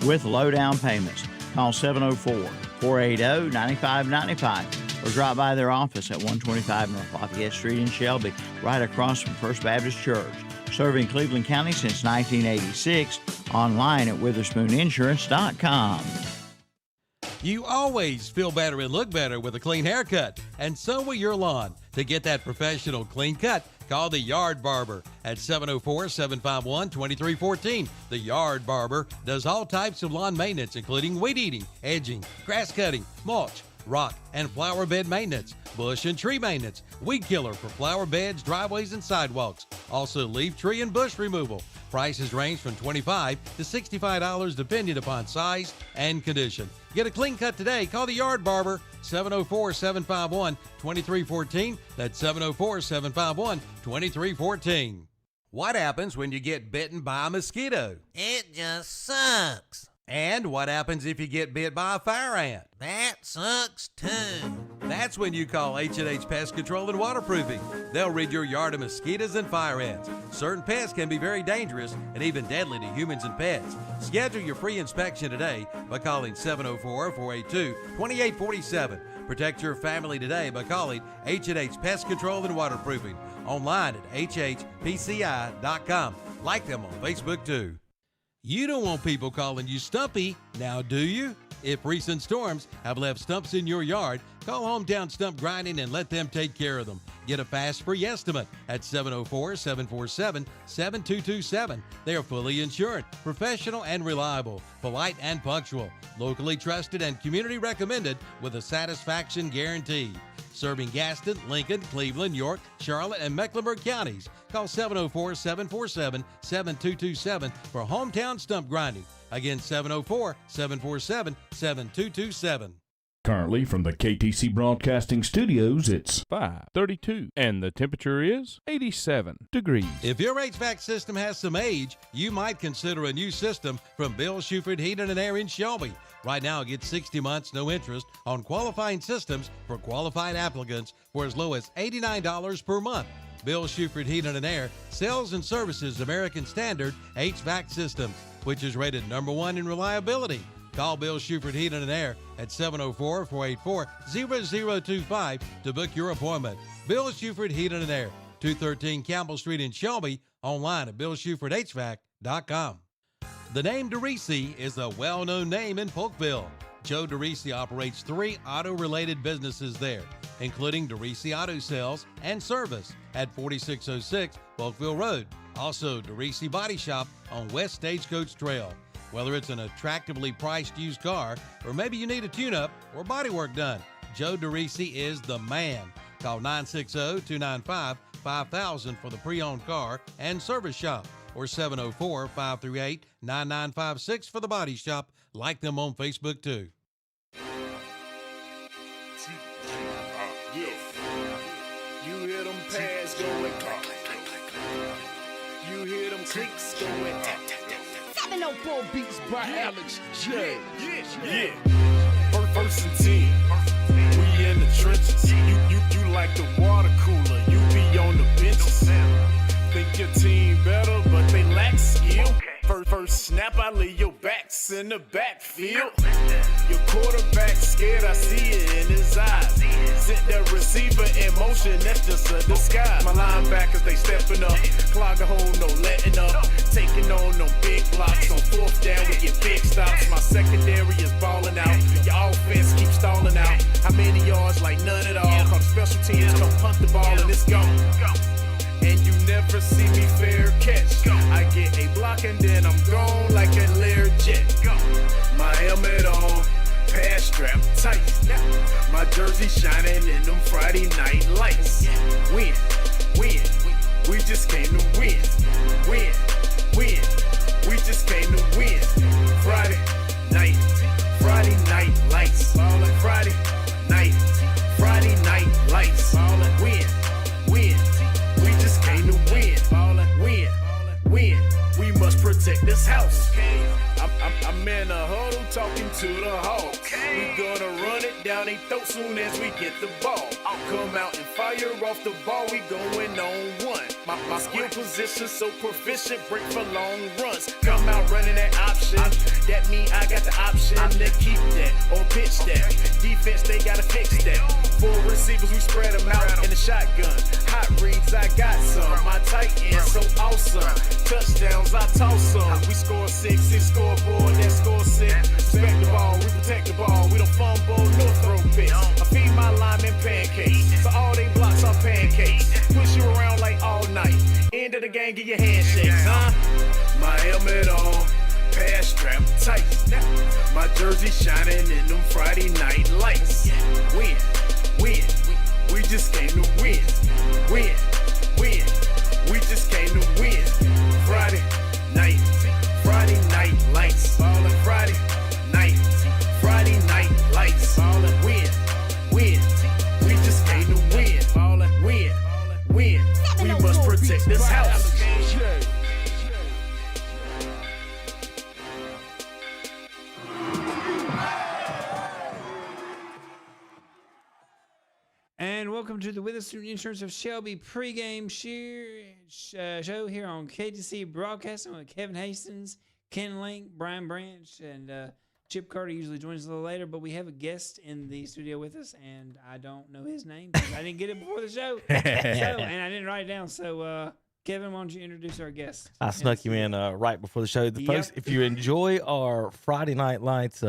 with low down payments. Call 704-480-9595 or drop by their office at 125 North Lafayette Street in Shelby, right across from First Baptist Church. Serving Cleveland County since 1986, online at WitherspoonInsurance.com. You always feel better and look better with a clean haircut, and so will your lawn. To get that professional clean cut, call the Yard Barber at 704-751-2314. The Yard Barber does all types of lawn maintenance, including weed eating, edging, grass cutting, mulch, rock and flower bed maintenance, bush and tree maintenance, weed killer for flower beds, driveways, and sidewalks. Also leaf, tree, and bush removal. Prices range from $25 to $65 depending upon size and condition. Get a clean cut today. Call the Yard Barber, 704-751-2314. That's 704-751-2314. What happens when you get bitten by a mosquito? It just sucks. And what happens if you get bit by a fire ant? That sucks too. That's when you call H&H Pest Control and Waterproofing. They'll rid your yard of mosquitoes and fire ants. Certain pests can be very dangerous and even deadly to humans and pets. Schedule your free inspection today by calling 704-482-2847. Protect your family today by calling H&H Pest Control and Waterproofing. Online at hhpci.com. Like them on Facebook too. You don't want people calling you Stumpy, now do you? If recent storms have left stumps in your yard, call Hometown Stump Grinding and let them take care of them. Get a fast free estimate at 704-747-7227. They are fully insured, professional and reliable, polite and punctual, locally trusted and community recommended with a satisfaction guarantee. Serving Gaston, Lincoln, Cleveland, York, Charlotte, and Mecklenburg counties. Call 704-747-7227 for Hometown Stump Grinding. Again, 704-747-7227. Currently from the KTC Broadcasting Studios, it's 5:32, and the temperature is 87 degrees. If your HVAC system has some age, you might consider a new system from Bill Shuford Heating and Air in Shelby. Right now, get 60 months, no interest, on qualifying systems for qualified applicants for as low as $89 per month. Bill Shuford Heating and Air sells and services American Standard HVAC systems, which is rated #1 in reliability. Call Bill Shuford Heating and Air at 704-484-0025 to book your appointment. Bill Shuford Heating and Air, 213 Campbell Street in Shelby, online at BillShufordHVAC.com. The name DeRisi is a well-known name in Polkville. Joe DeRisi operates 3 auto-related businesses there, including DeRisi Auto Sales and Service at 4606 Polkville Road. Also, DeRisi Body Shop on West Stagecoach Trail. Whether it's an attractively priced used car, or maybe you need a tune-up or body work done, Joe DeRisi is the man. Call 960-295-5000 for the pre-owned car and service shop, or 704-538-9956 for the body shop. Like them on Facebook too. You hear them pads going clack, clack, clack, clack. You hear them clicks going tap, tap, tap. 704 beats by Alex J. Yeah. First and 10. We in the trenches. You like the water cooler. You be on the benches. Think your team better, but they lack skill. First snap, I lay your backs in the backfield. Your quarterback scared, I see it in his eyes. Sent the receiver in motion, that's just a disguise. My linebackers, they stepping up. Clog a hole, no letting up. Taking on them big blocks. On 4th down, we get big stops. My secondary is balling out. Your offense keeps stalling out. How many yards? Like none at all. Cause special teams come punt the ball and it's gone. And you never see me fair catch. I get a block and then I'm gone like a Learjet. My helmet on, pass strap tight. My jersey shining in them Friday night lights. Win, we just came to win. Win, we just came to win. Friday night lights. Friday night lights. Win. We just came to win. Win. We must protect this house. I'm in a huddle talking to the Hawks. We gonna run it down their throat soon as we get the ball. Come out and fire off the ball, we going on one. My skill position so proficient, break for long runs. Come out running that option, that mean I got the option to keep that or pitch that. Defense, they gotta fix that. 4 receivers, we spread them out in the shotgun. Hot reads, I got some. My tight end, so awesome. Touchdowns, I toss some. We score 6, scoreboard, that score 6. Respect the ball, we protect the ball. We don't fumble, no throw picks. I feed my linemen pancakes, so all they blocks are pancakes. Push you around like all night. End of the game, get your handshakes, huh? My helmet on, pass strap tight. My jersey shining in them Friday night lights. Win, win, we just came to win. Win, win, we just came to win. Friday night lights. Ballin' Friday night lights. Ballin' win, win, we just came to win. Ballin' win, win, we must protect this house. And welcome to the Witherspoon Insurance of Shelby pregame show here on KTC Broadcasting with Kevin Hastings, Ken Link, Brian Branch, and Chip Carter usually joins us a little later, but we have a guest in the studio with us, and I don't know his name because I didn't get it before the show, and I didn't write it down. So, Kevin, why don't you introduce our guest? I snuck you in right before the show. Folks, if you enjoy our Friday Night Lights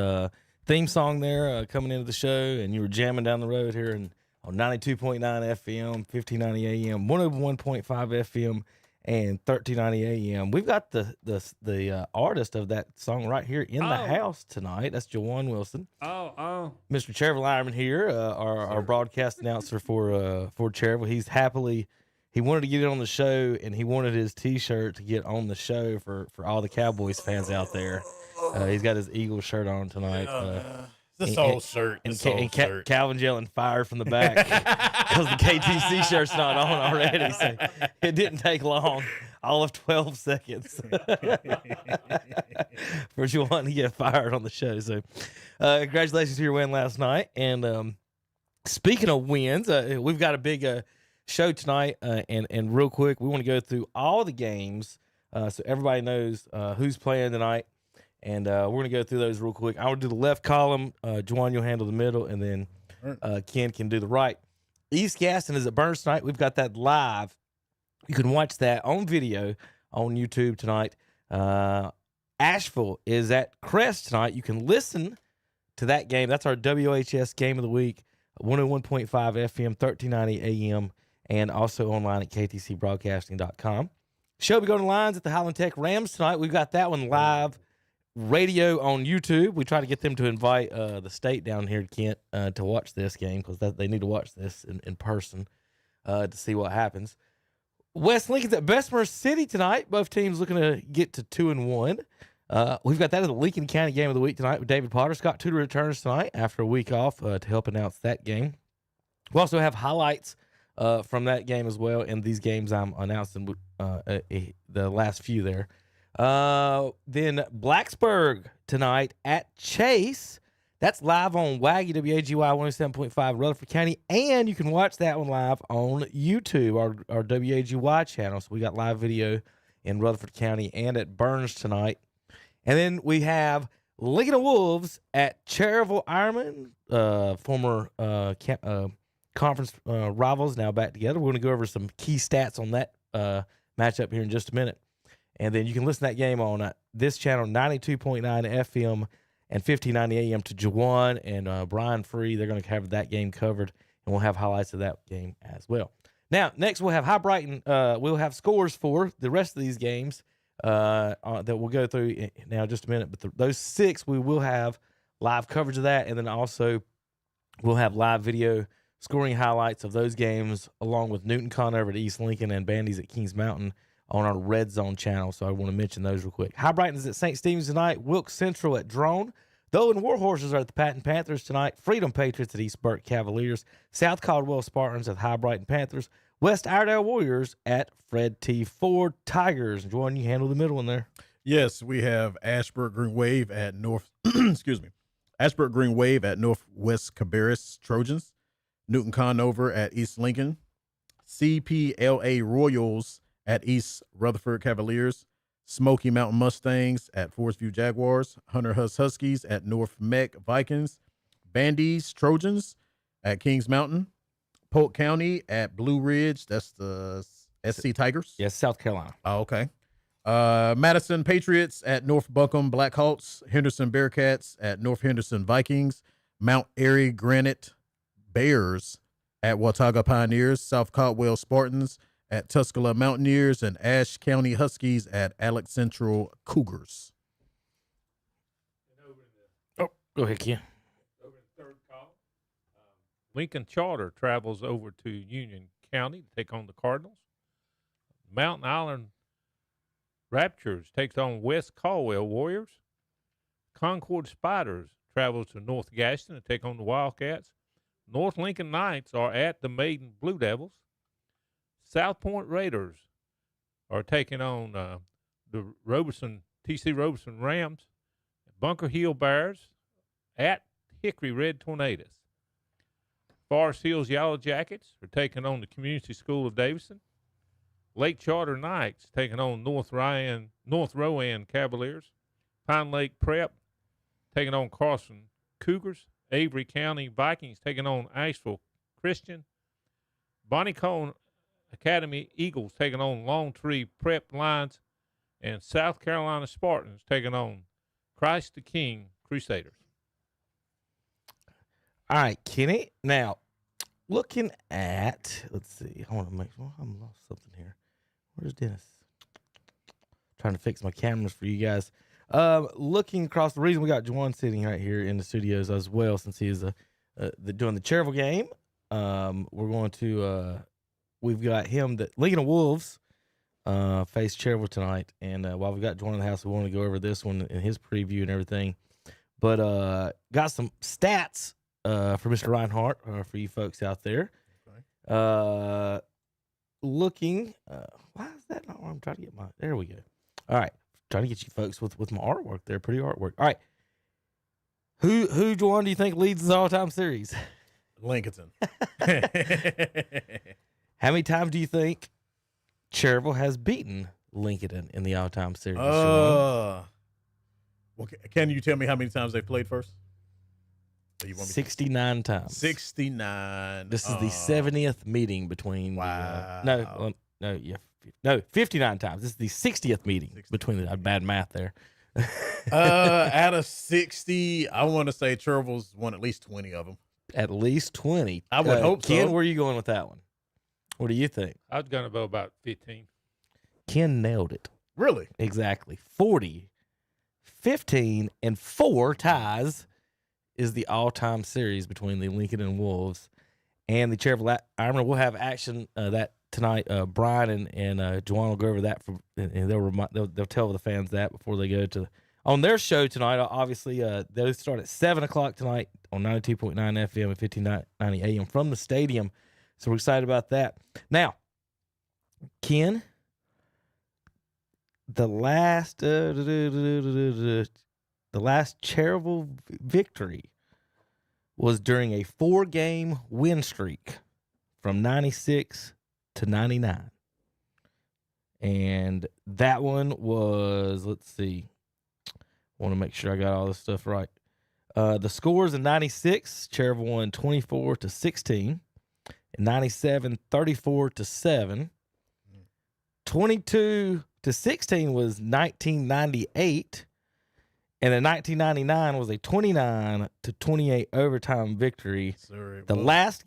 theme song there coming into the show, and you were jamming down the road here and on 92.9 FM, 1590 AM, 101.5 FM, and 1390 AM. We've got the artist of that song right here in the house tonight. That's Jawan Wilson. Oh. Mr. Chervil Ironman here, our broadcast announcer for Chervil. He wanted to get it on the show, and he wanted his T-shirt to get on the show for all the Cowboys fans out there. He's got his Eagles shirt on tonight. This old shirt. Calvin's yelling fire from the back because the KTC shirt's not on already. So it didn't take long, all of 12 seconds for Juwan to get fired on the show. So congratulations to your win last night. And speaking of wins, we've got a big show tonight. And real quick, we want to go through all the games so everybody knows who's playing tonight. And we're going to go through those real quick. I will do the left column. Juwan, you'll handle the middle. And then Ken can do the right. East Gaston is at Burns tonight. We've got that live. You can watch that on video on YouTube tonight. Asheville is at Crest tonight. You can listen to that game. That's our WHS game of the week. 101.5 FM, 1390 AM, and also online at ktcbroadcasting.com. Shelby Golden Lions at the Highland Tech Rams tonight. We've got that one live. Radio on YouTube. We try to get them to invite the state down here to Kent to watch this game because they need to watch this in person to see what happens. West Lincoln's at Bessemer City tonight. Both teams looking to get to 2-1. We've got that as the Lincoln County game of the week tonight with David Potter. Scott Tudor returns tonight after a week off to help announce that game. We also have highlights from that game as well, and these games I'm announcing the last few there. Then Blacksburg tonight at Chase. That's live on Waggy WAGY 107.5 Rutherford County, and you can watch that one live on YouTube, our WAGY channel. So we got live video in Rutherford County and at Burns tonight. And then we have Lincoln Wolves at Chervil Ironman, former conference rivals, now back together. We're going to go over some key stats on that matchup here in just a minute. And then you can listen to that game on this channel, 92.9 FM and 1590 AM to Jawan and Brian Free. They're going to have that game covered, and we'll have highlights of that game as well. Now, next we'll have High Brighton. We'll have scores for the rest of these games that we'll go through now in just a minute. But those 6, we will have live coverage of that, and then also we'll have live video scoring highlights of those games along with Newton Conover at East Lincoln and Bandy's at Kings Mountain on our Red Zone channel, so I want to mention those real quick. High Brighton is at St. Stephen's tonight. Wilkes Central at Drone. The Owen Warhorses are at the Patton Panthers tonight. Freedom Patriots at East Burke Cavaliers. South Caldwell Spartans at High Brighton Panthers. West Iredale Warriors at Fred T. Ford Tigers. Jordan, you handle the middle one there. Yes, we have Ashburn Green Wave at North. excuse me, Ashburn Green Wave at Northwest Cabarrus Trojans. Newton Conover at East Lincoln. CPLA Royals at East Rutherford Cavaliers. Smoky Mountain Mustangs at Forest View Jaguars. Hunter Huss Huskies at North Meck Vikings. Bandies Trojans at Kings Mountain. Polk County at Blue Ridge. That's the SC Tigers. Yes, South Carolina. Oh, okay. Madison Patriots at North Buncombe Blackhawks. Henderson Bearcats at North Henderson Vikings. Mount Airy Granite Bears at Watauga Pioneers. South Caldwell Spartans at Tuscola Mountaineers. And Ashe County Huskies at Alex Central Cougars. Oh, go ahead, Ken. Over in third column, Lincoln Charter travels over to Union County to take on the Cardinals. Mountain Island Raptures takes on West Caldwell Warriors. Concord Spiders travels to North Gaston to take on the Wildcats. North Lincoln Knights are at the Maiden Blue Devils. South Point Raiders are taking on the TC Roberson Rams. Bunker Hill Bears at Hickory Red Tornadoes. Forest Hills Yellow Jackets are taking on the Community School of Davidson. Lake Charter Knights taking on North Rowan Cavaliers. Pine Lake Prep taking on Carson Cougars. Avery County Vikings taking on Asheville Christian. Bonnie Cone Academy Eagles taking on Long Tree Prep Lions. And South Carolina Spartans taking on Christ the King Crusaders. All right, Kenny. Now, looking at, let's see. I want to make sure I'm lost something here. Where's Dennis? Trying to fix my cameras for you guys. Looking across, the reason we got Juwan sitting right here in the studios as well, since he is doing the Cherville game. We're going to we've got him that Lincoln Wolves face Cherville tonight, and while we got Juwan in the house, we want to go over this one and his preview and everything. But got some stats for Mr. Reinhardt for you folks out there. Okay. Looking, why is that not? I'm trying to get my. There we go. All right, trying to get you folks with my artwork there. Pretty artwork. All right. Who Juwan, do you think leads the all-time series? Lincoln. How many times do you think Cherville has beaten Lincoln in the all-time series? Well, can you tell me how many times they played first? 69 times. 69. This is the 70th meeting between. Wow. No, 59 times. This is the 60th meeting between the bad math there. Out of 60, I want to say Cherville's won at least 20 of them. At least 20. I would hope so. Ken, where are you going with that one? What do you think? I was going to go about 15. Ken nailed it. Really? Exactly. 40, 15, and 4 ties is the all-time series between the Lincoln and Wolves and the Cherville. I remember we'll have action that tonight. Brian and Juwan will go over that and they'll tell the fans that before they go to on their show tonight. Obviously, they'll start at 7:00 tonight on 92.9 FM and 1590 AM from the stadium. So we're excited about that. Now, Ken, the last Cherville victory was during a 4-game win streak from 96 to 99. And that one was, let's see, I want to make sure I got all this stuff right. The scores in 96, Cherville won 24-16. In 97, 34-7. 22-16 was 1998. And in 1999 was a 29-28 overtime victory. The last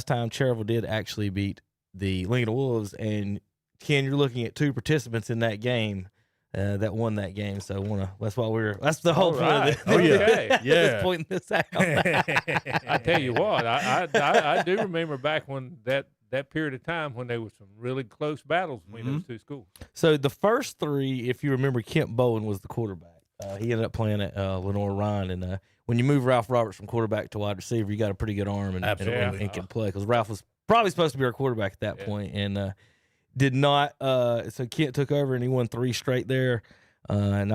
time Cherville did actually beat the Lincoln Wolves, and Ken, you're looking at 2 participants in that game that won that game. So that's the whole point of this. Oh yeah, Just pointing this out. I tell you what, I do remember back when that period of time when there was some really close battles between those 2 schools. So the first 3, if you remember, Kent Bowen was the quarterback. He ended up playing at Lenore Ryan, and when you move Ralph Roberts from quarterback to wide receiver, you got a pretty good arm and can play, because Ralph was probably supposed to be our quarterback at that point, and did not. So Kent took over and he won 3 straight there. And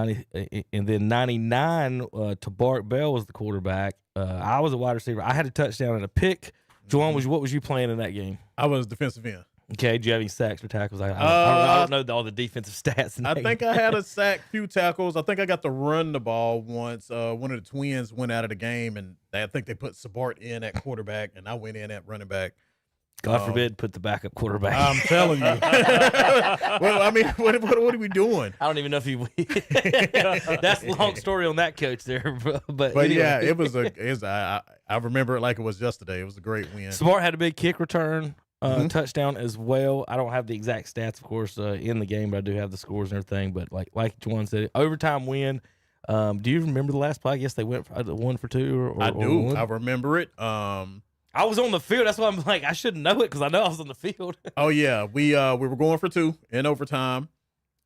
then 99, Tabark Bell was the quarterback. I was a wide receiver. I had a touchdown and a pick. Juwan, what was you playing in that game? I was defensive end. Okay, do you have any sacks or tackles? I don't know all the defensive stats. I think I had a sack, few tackles. I think I got to run the ball once. One of the twins went out of the game, and I think they put Sabart in at quarterback, and I went in at running back. God forbid, put the backup quarterback. I'm telling you. Well, I mean, what are we doing? I don't even know if he. That's a long story on that coach there, but anyway. Yeah, it was I remember it like it was yesterday. It was a great win. Smart had a big kick return. Touchdown as well. I don't have the exact stats, of course, in the game, but I do have the scores and everything. But like Juwan said, overtime win. Do you remember the last play? I guess they went for 1 for 2. I do. Or I remember it. I was on the field. That's why I'm like, I should know it because I know I was on the field. Oh yeah, we were going for 2 in overtime.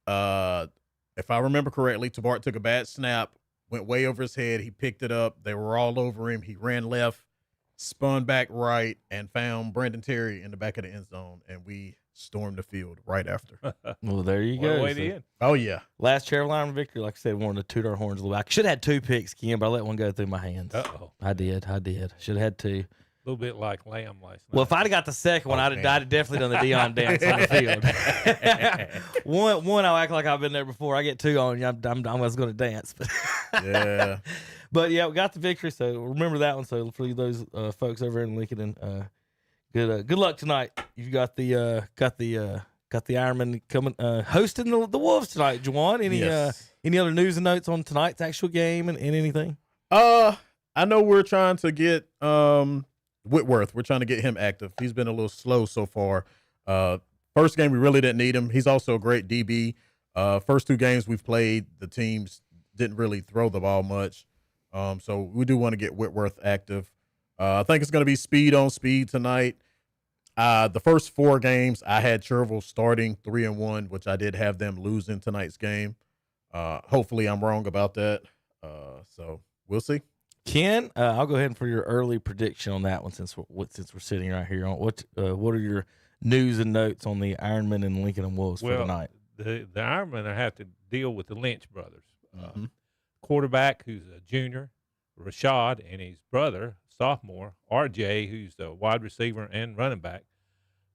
If I remember correctly, Tabart took a bad snap, went way over his head. He picked it up. They were all over him. He ran left, spun back right, and found Brandon Terry in the back of the end zone, and we stormed the field right after. Well, there you go. Oh, yeah. Last Carolina victory, like I said, wanted to toot our horns a little bit. I should have had 2 picks, Ken, but I let one go through my hands. Uh-oh. I did. Should have had 2. A little bit like Lamb last night. Well, if I'd have got the second one, I'd have definitely done the Dion dance on the field. one, I'll act like I've been there before. I get 2 on you, I was going to dance. Yeah. But yeah, we got the victory, so remember that one. So for those folks over in Lincoln, and good luck tonight. You got the Ironman coming hosting the Wolves tonight. Juwan, any other news and notes on tonight's actual game and anything? I know we're trying to get Whitworth. We're trying to get him active. He's been a little slow so far. First game we really didn't need him. He's also a great DB. First 2 games we've played, the teams didn't really throw the ball much. So we do want to get Whitworth active. I think it's going to be speed on speed tonight. The first 4 games, I had Cherville starting 3-1, which I did have them losing tonight's game. Hopefully I'm wrong about that. So we'll see. Ken, I'll go ahead for your early prediction on that one since we're sitting right here. What are your news and notes on the Ironman and Lincoln and Wolves for tonight? The Ironman have to deal with the Lynch brothers. Quarterback, who's a junior, Rashad, and his brother, sophomore, RJ, who's the wide receiver and running back.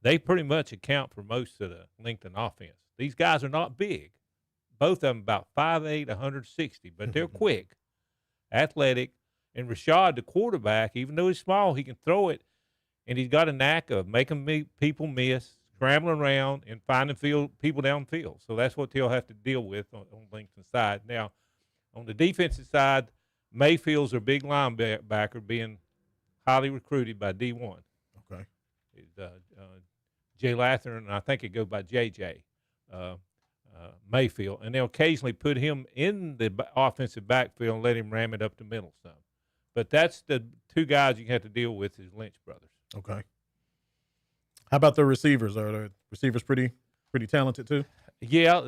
They pretty much account for most of the Lincoln offense. These guys are not big. Both of them about 5'8", 160, but they're quick, athletic. And Rashad, the quarterback, even though he's small, he can throw it, and he's got a knack of making people miss, scrambling around, and finding people downfield. So that's what they'll have to deal with on Lincoln's side. Now, on the defensive side, Mayfield's their big linebacker being highly recruited by D1. Okay. Jay Lathern, and I think it goes by JJ Mayfield. And they'll occasionally put him in the offensive backfield and let him ram it up the middle some. But that's the 2 guys you have to deal with is Lynch brothers. Okay. How about the receivers? Are the receivers pretty talented too? Yeah,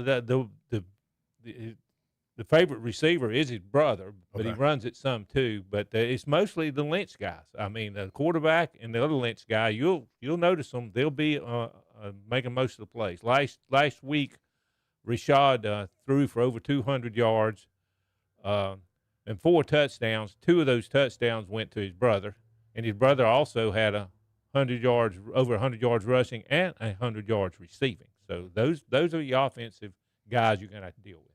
the favorite receiver is his brother, but he runs it some too. But it's mostly the Lynch guys. I mean, the quarterback and the other Lynch guy, you'll notice them. They'll be making most of the plays. Last week, Rashad threw for over 200 yards and 4 touchdowns. 2 of those touchdowns went to his brother, and his brother also had over 100 yards rushing and 100 yards receiving. So those are the offensive guys you're going to have to deal with.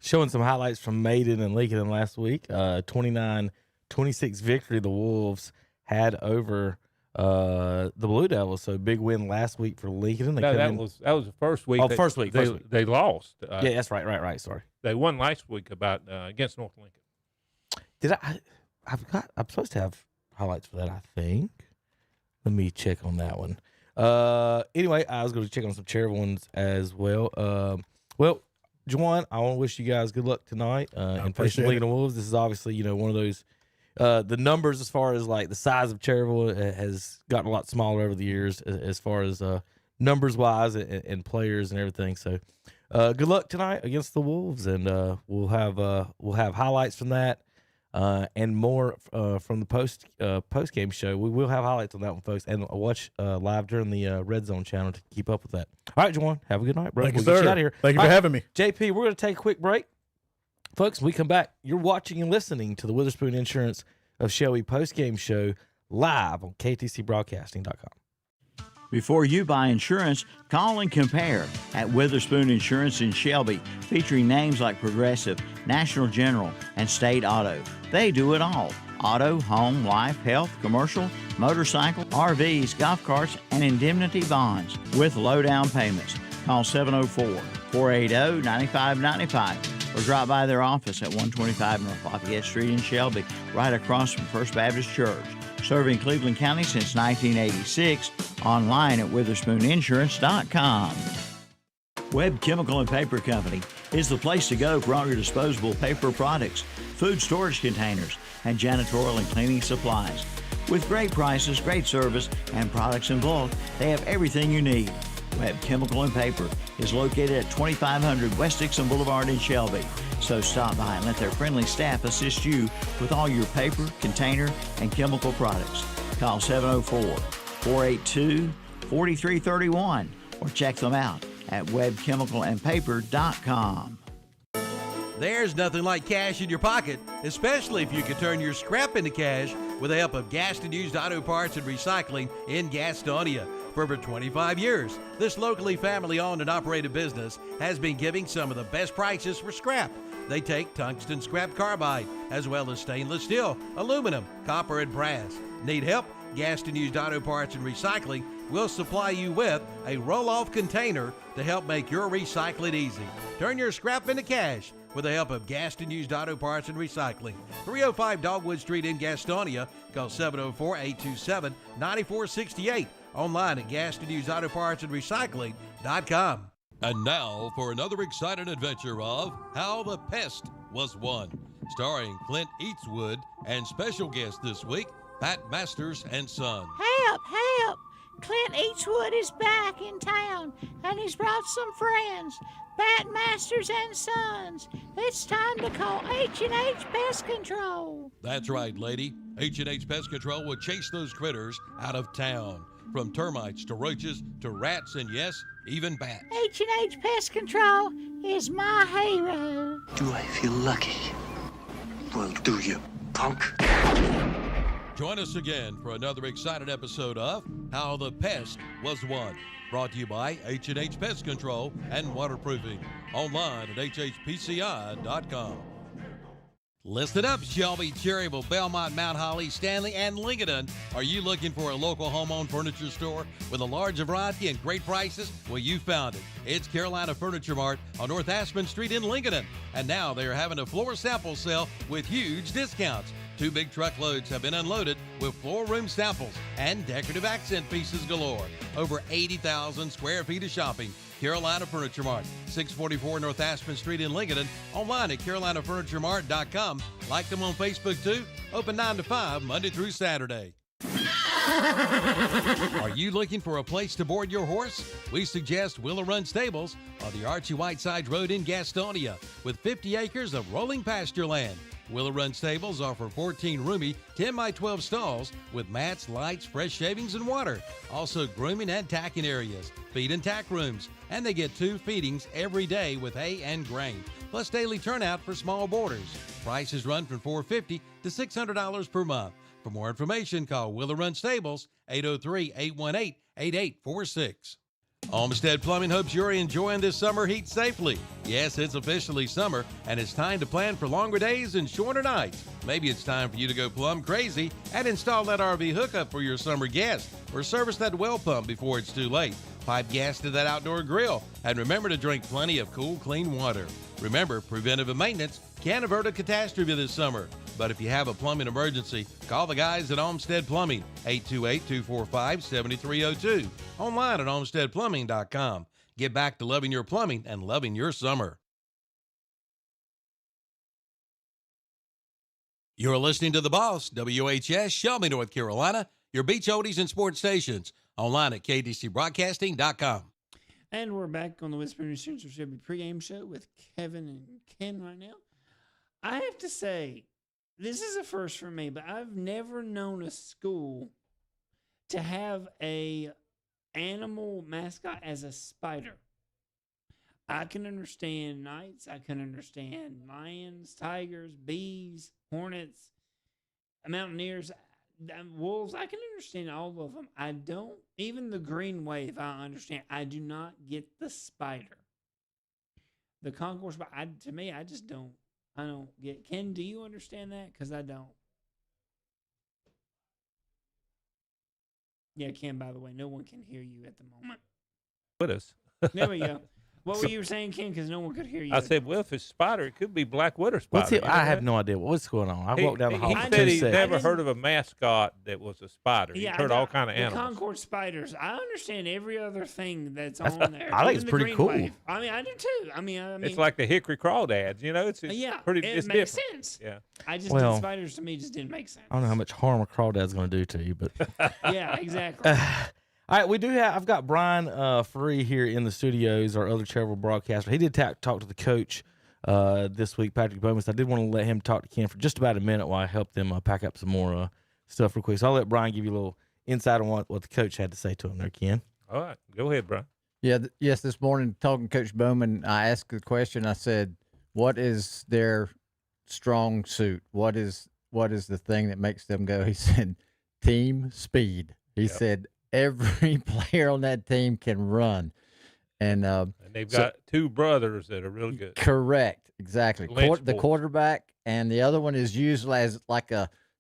Showing some highlights from Maiden and Lincoln last week. 29-26 victory the Wolves had over the Blue Devils. So big win last week for Lincoln. That was the first week. Oh, first week. They lost. Yeah, that's right. Sorry. They won last week against North Lincoln. I'm supposed to have highlights for that, I think. Let me check on that one. Anyway, I was going to check on some Cherville ones as well. Juwan, I want to wish you guys good luck tonight in facing Lincoln Wolves. This is obviously, one of those. The numbers as far as like the size of Cherville has gotten a lot smaller over the years as far as numbers wise and players and everything. So, good luck tonight against the Wolves, and we'll have highlights from that and more from the post game show. We will have highlights on that one, folks, and watch live during the Red Zone channel to keep up with that. All right, Juwan, have a good night, bro. Thank you, We'll get sir. you out of here. Thank you All for right, having me. JP, we're going to take a quick break. Folks, when we come back, you're watching and listening to the Witherspoon Insurance of Shelby post-game show live on ktcbroadcasting.com. Before you buy insurance, call and compare at Witherspoon Insurance in Shelby, featuring names like Progressive, National General, and State Auto. They do it all. Auto, home, life, health, commercial, motorcycle, RVs, golf carts, and indemnity bonds with low down payments. Call 704-480-9595 or drop by their office at 125 North Lafayette Street in Shelby, right across from First Baptist Church. Serving Cleveland County since 1986, online at WitherspoonInsurance.com. Webb Chemical and Paper Company is the place to go for all your disposable paper products, food storage containers, and janitorial and cleaning supplies. With great prices, great service, and products in bulk, they have everything you need. Webb Chemical and Paper is located at 2500 West Dixon Boulevard in Shelby. So stop by and let their friendly staff assist you with all your paper, container, and chemical products. Call 704-482-4331 or check them out at webchemicalandpaper.com. There's nothing like cash in your pocket, especially if you can turn your scrap into cash with the help of Gaston Used Auto Parts and Recycling in Gastonia. For over 25 years, this locally family-owned and operated business has been giving some of the best prices for scrap. They take tungsten scrap carbide, as well as stainless steel, aluminum, copper, and brass. Need help? Gaston Used Auto Parts and Recycling will supply you with a roll-off container to help make your recycling easy. Turn your scrap into cash with the help of Gaston Used Auto Parts and Recycling. 305 Dogwood Street in Gastonia. Call 704-827-9468. Online at GastonUsedAutoPartsAndRecycling.com. And now for another exciting adventure of How the Pest Was Won, starring Clint Eastwood and special guest this week, Pat Masters and Son. Help, help! Clint Eastwood is back in town, and he's brought some friends, Pat Masters and Sons. It's time to call H&H Pest Control. That's right, lady. H&H Pest Control will chase those critters out of town, from termites to roaches to rats and, yes, even bats. H&H Pest Control is my hero. Do I feel lucky? Well, do you, punk? Join us again for another exciting episode of How the Pest Was Won. Brought to you by H&H Pest Control and Waterproofing. Online at hhpci.com. Listen up, Shelby, Cherryville, Belmont, Mount Holly, Stanley, and Lincoln. Are you looking for a local home-owned furniture store with a large variety and great prices? Well, you found it. It's Carolina Furniture Mart on North Aspen Street in Lincoln. And now they are having a floor sample sale with huge discounts. 2 big truckloads have been unloaded with floor room samples and decorative accent pieces galore. Over 80,000 square feet of shopping. Carolina Furniture Mart, 644 North Aspen Street in Lincoln. Online at carolinafurnituremart.com. Like them on Facebook too. Open 9 to 5, Monday through Saturday. Are you looking for a place to board your horse? We suggest Willow Run Stables on the Archie Whitesides Road in Gastonia with 50 acres of rolling pasture land. Willow Run Stables offer 14 roomy 10 by 12 stalls with mats, lights, fresh shavings, and water. Also grooming and tacking areas, feed and tack rooms, and they get 2 feedings every day with hay and grain, plus daily turnout for small boarders. Prices run from $450 to $600 per month. For more information, call Willow Run Stables, 803-818-8846. Olmsted Plumbing hopes you're enjoying this summer heat safely. Yes, it's officially summer, and it's time to plan for longer days and shorter nights. Maybe it's time for you to go plumb crazy and install that RV hookup for your summer guest, or service that well pump before it's too late. Pipe gas to that outdoor grill, and remember to drink plenty of cool, clean water. Remember, preventative maintenance can avert a catastrophe this summer. But if you have a plumbing emergency, call the guys at Olmsted Plumbing, 828-245-7302. Online at olmstedplumbing.com. Get back to loving your plumbing and loving your summer. You're listening to The Boss, WHS, Shelby, North Carolina, your beach oldies and sports stations. Online at ktcbroadcasting.com. And we're back on the Witherspoon Insurance Shelby pregame show with Kevin and Ken right now. I have to say, this is a first for me, but I've never known a school to have a animal mascot as a spider. I can understand knights. I can understand lions, tigers, bees, hornets, mountaineers, wolves. I can understand all of them. I don't, even the green wave, I understand. I do not get the spider. The concourse, but to me, I just don't. I don't get. Ken, do you understand that? Because I don't. Yeah, Ken, by the way, no one can hear you at the moment. With us. There we go. What were you saying, Ken? Because no one could hear you. I said, well, if it's spider, it could be black widow spider. I have no idea what's going on. I walked down the hall. He said he's never heard of a mascot that was a spider. Yeah, He's heard all kind of the animals. Concord spiders. I understand every other thing that's on there. I think it's Even the pretty green cool. wave. I mean, I do too. I mean, It's like the hickory crawdads. You know, it's yeah, pretty. it It's makes different. sense. Yeah. I just the spiders to me just didn't make sense. I don't know how much harm a crawdad's going to do to you, but Yeah, exactly. all right, we do have. I've got Brian Free here in the studios, our other Cherville broadcaster. He did talk to the coach this week, Patrick Bowman. So I did want to let him talk to Ken for just about a minute while I helped them pack up some more stuff real quick. So I'll let Brian give you a little insight on what the coach had to say to him there, Ken. All right, go ahead, Brian. Yeah, yes. This morning, talking to Coach Bowman, I asked the question. I said, "What is their strong suit? What is the thing that makes them go?" He said, "Team speed." He said, "Every player on that team can run," and they've got two brothers that are really good. Correct, exactly. The quarterback, and the other one is used as like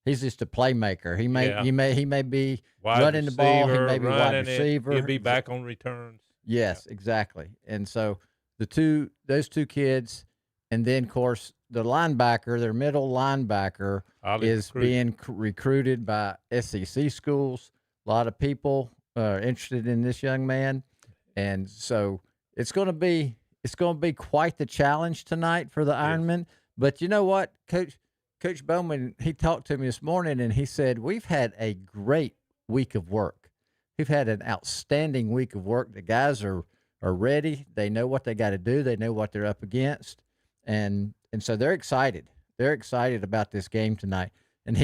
he's just a playmaker. He may be wide running the ball. He receiver, may be wide receiver. He'll be back on returns. Yes, exactly. And so those two kids, and then of course the linebacker, their middle linebacker, is being recruited by SEC schools. A lot of people are interested in this young man, and so it's going to be quite the challenge tonight for the Ironmen. But you know what, Coach Bowman, he talked to me this morning, and he said we've had a great week of work. We've had an outstanding week of work. The guys are ready. They know what they got to do. They know what they're up against, and so they're excited. They're excited about this game tonight. And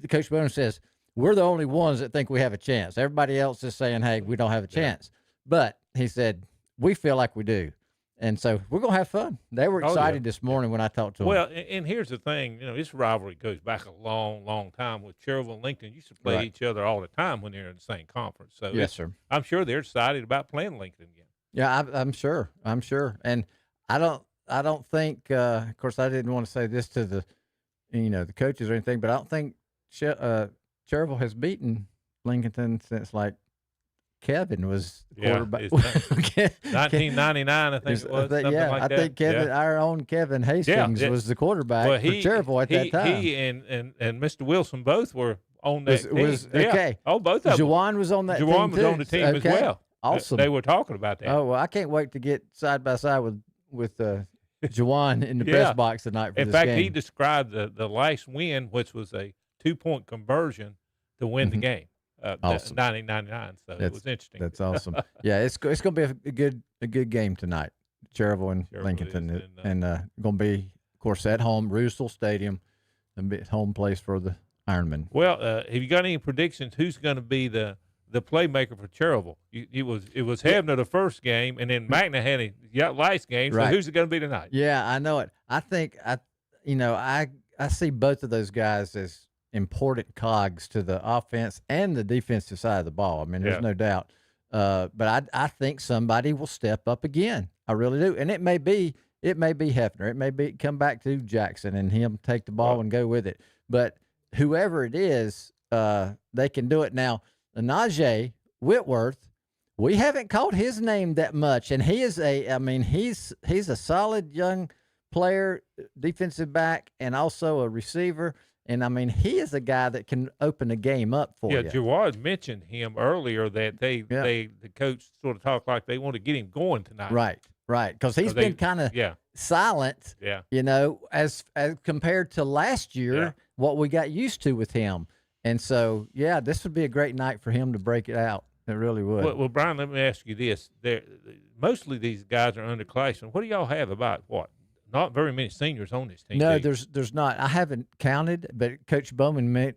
Coach Bowman says, we're the only ones that think we have a chance. Everybody else is saying, hey, we don't have a chance. But he said, we feel like we do. And so we're going to have fun. They were excited this morning when I talked to them. Well, and here's the thing. You know, this rivalry goes back a long, long time with Cherville and Lincoln. Used to play each other all the time when they're in the same conference. So yes, sir. I'm sure they're excited about playing Lincoln again. Yeah, I'm sure. And I don't think, of course, I didn't want to say this to the coaches or anything, but I don't think Cherville has beaten Lincoln since like Kevin was the quarterback. 1999, I think it was. I think Kevin, our own Kevin Hastings, was the quarterback for Cherville at that time. He and Mr. Wilson both were on that team. Okay. Oh, both of them. Juwan was on that team Juwan was too. on the team as well. Awesome. They were talking about that. Oh, well, I can't wait to get side by side with Juwan in the press box tonight for in this fact, game. he described the last win, which was a 2-point conversion to win the game. Awesome. 1999. So it was interesting. That's awesome. Yeah, it's going to be a good game tonight. Cherville and Lincoln, and going to be, of course, at home, Roosevelt Stadium, the home place for the Ironmen. Well, have you got any predictions? Who's going to be the playmaker for Cherville? It was Hebner the first game, and then Magna had a last game. So who's it going to be tonight? Yeah, I know it. I think I see both of those guys as important cogs to the offense and the defensive side of the ball. I mean, there's no doubt. But I think somebody will step up again. I really do. And it may be Hefner. It may be come back to Jackson and him take the ball and go with it. But whoever it is, they can do it. Now, Najee Whitworth, we haven't called his name that much, and he's a solid young player, defensive back, and also a receiver. And, I mean, he is a guy that can open the game up for you. Yeah, Jawad mentioned him earlier that the coach sort of talked like they want to get him going tonight. Right, because he's been kind of silent, as compared to last year, what we got used to with him. And so, this would be a great night for him to break it out. It really would. Well, Brian, let me ask you this. Mostly these guys are underclassmen. What do y'all have about, not very many seniors on this team. No, do you? there's not. I haven't counted, but Coach Bowman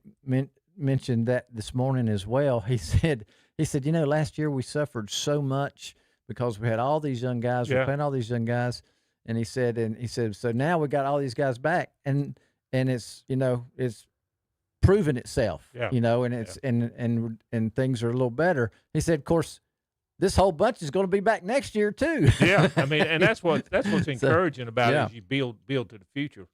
mentioned that this morning as well. He said, last year we suffered so much because we had all these young guys, we're playing all these young guys, and he said, so now we got all these guys back, and it's it's proven itself, and it's and things are a little better. He said, of course, this whole bunch is going to be back next year too. Yeah, I mean, and that's what's encouraging about it as you build to the future.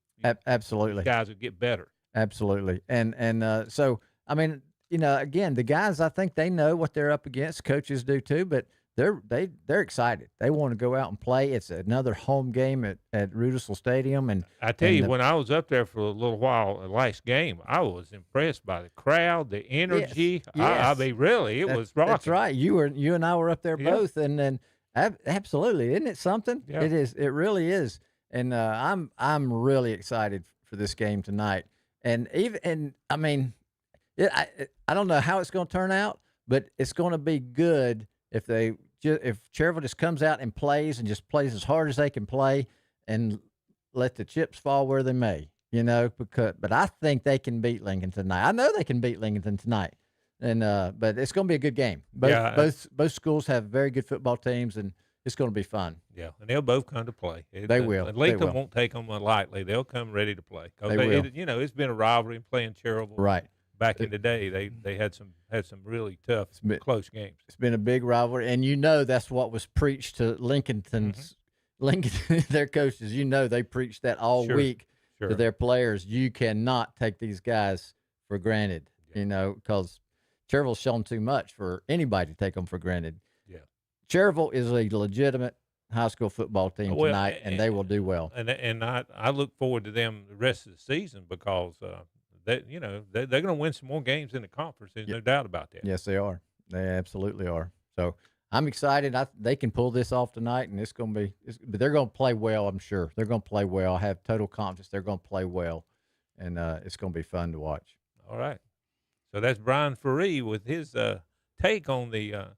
Absolutely, guys will get better. Absolutely, and so I mean, again, the guys, I think they know what they're up against. Coaches do too, but they're excited. They want to go out and play. It's another home game at Witherspoon Stadium, and I tell you, when I was up there for a little while, the last game, I was impressed by the crowd, the energy. Yes. I mean, really, it was rocking. That's right. You and I were up there both, and then absolutely, isn't it something? Yeah. It is. It really is. And I'm really excited for this game tonight. And I mean, I don't know how it's going to turn out, but it's going to be good if Cherville just comes out and plays as hard as they can play and let the chips fall where they may, but I think they can beat Lincoln tonight. I know they can beat Lincoln tonight. And but it's going to be a good game. Both schools have very good football teams, and it's going to be fun. Yeah, and they'll both come to play. They will. Lincoln won't take them lightly. They'll come ready to play. They will. It's been a rivalry playing Cherville. Right. Back in the day, they had some really tough, close games. It's been a big rivalry, and that's what was preached to Lincoln, their coaches. They preached that all week to their players. You cannot take these guys for granted, because Cherville's shown too much for anybody to take them for granted. Yeah, Cherville is a legitimate high school football team tonight, and they will do well. And I look forward to them the rest of the season because they're going to win some more games in the conference. There's no doubt about that. Yes, they are. They absolutely are. So I'm excited. They can pull this off tonight, and but they're going to play well. I'm sure they're going to play well. I have total confidence they're going to play well, and it's going to be fun to watch. All right. So that's Brian Ferree with his take on the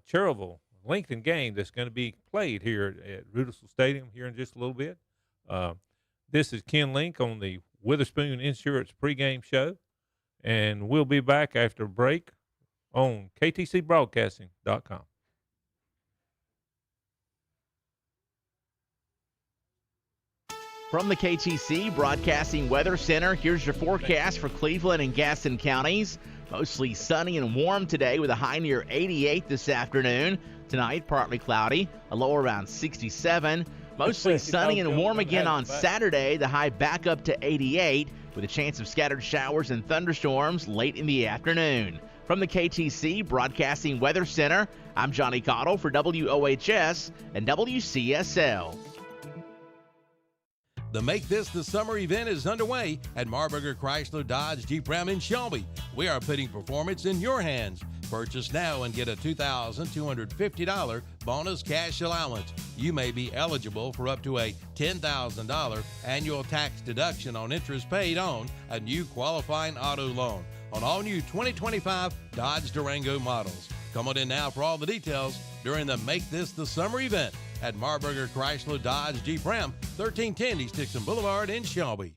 Cherville Lincoln game that's going to be played here at Witherspoon Stadium here in just a little bit. This is Ken Link on the Witherspoon Insurance pregame show, and we'll be back after a break on ktcbroadcasting.com. From the KTC Broadcasting Weather Center, here's your forecast for Cleveland and Gaston counties. Mostly sunny and warm today with a high near 88 this afternoon. Tonight, partly cloudy, a low around 67. Mostly sunny and warm again on Saturday, the high back up to 88 with a chance of scattered showers and thunderstorms late in the afternoon. From the KTC Broadcasting Weather Center, I'm Johnny Cottle for WOHS and WCSL. The Make This the Summer event is underway at Marburger Chrysler Dodge Jeep Ram in Shelby. We are putting performance in your hands. Purchase now and get a $2,250 bonus cash allowance. You may be eligible for up to a $10,000 annual tax deduction on interest paid on a new qualifying auto loan on all new 2025 Dodge Durango models. Come on in now for all the details during the Make This the Summer event at Marburger Chrysler Dodge Jeep Ram, 1310 East Dixon Boulevard in Shelby.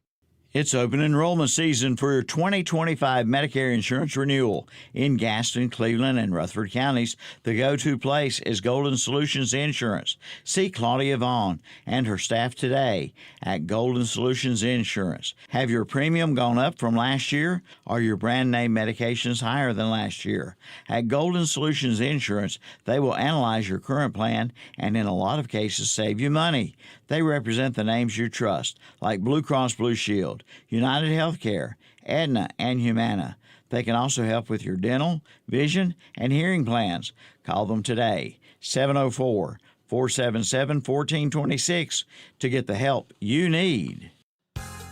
It's open enrollment season for your 2025 Medicare insurance renewal. In Gaston, Cleveland, and Rutherford counties, the go-to place is Golden Solutions Insurance. See Claudia Vaughn and her staff today at Golden Solutions Insurance. Have your premium gone up from last year? Are your brand name medications higher than last year? At Golden Solutions Insurance, they will analyze your current plan and in a lot of cases save you money. They represent the names you trust, like Blue Cross Blue Shield, United Healthcare, Aetna, and Humana. They can also help with your dental, vision, and hearing plans. Call them today, 704-477-1426, to get the help you need.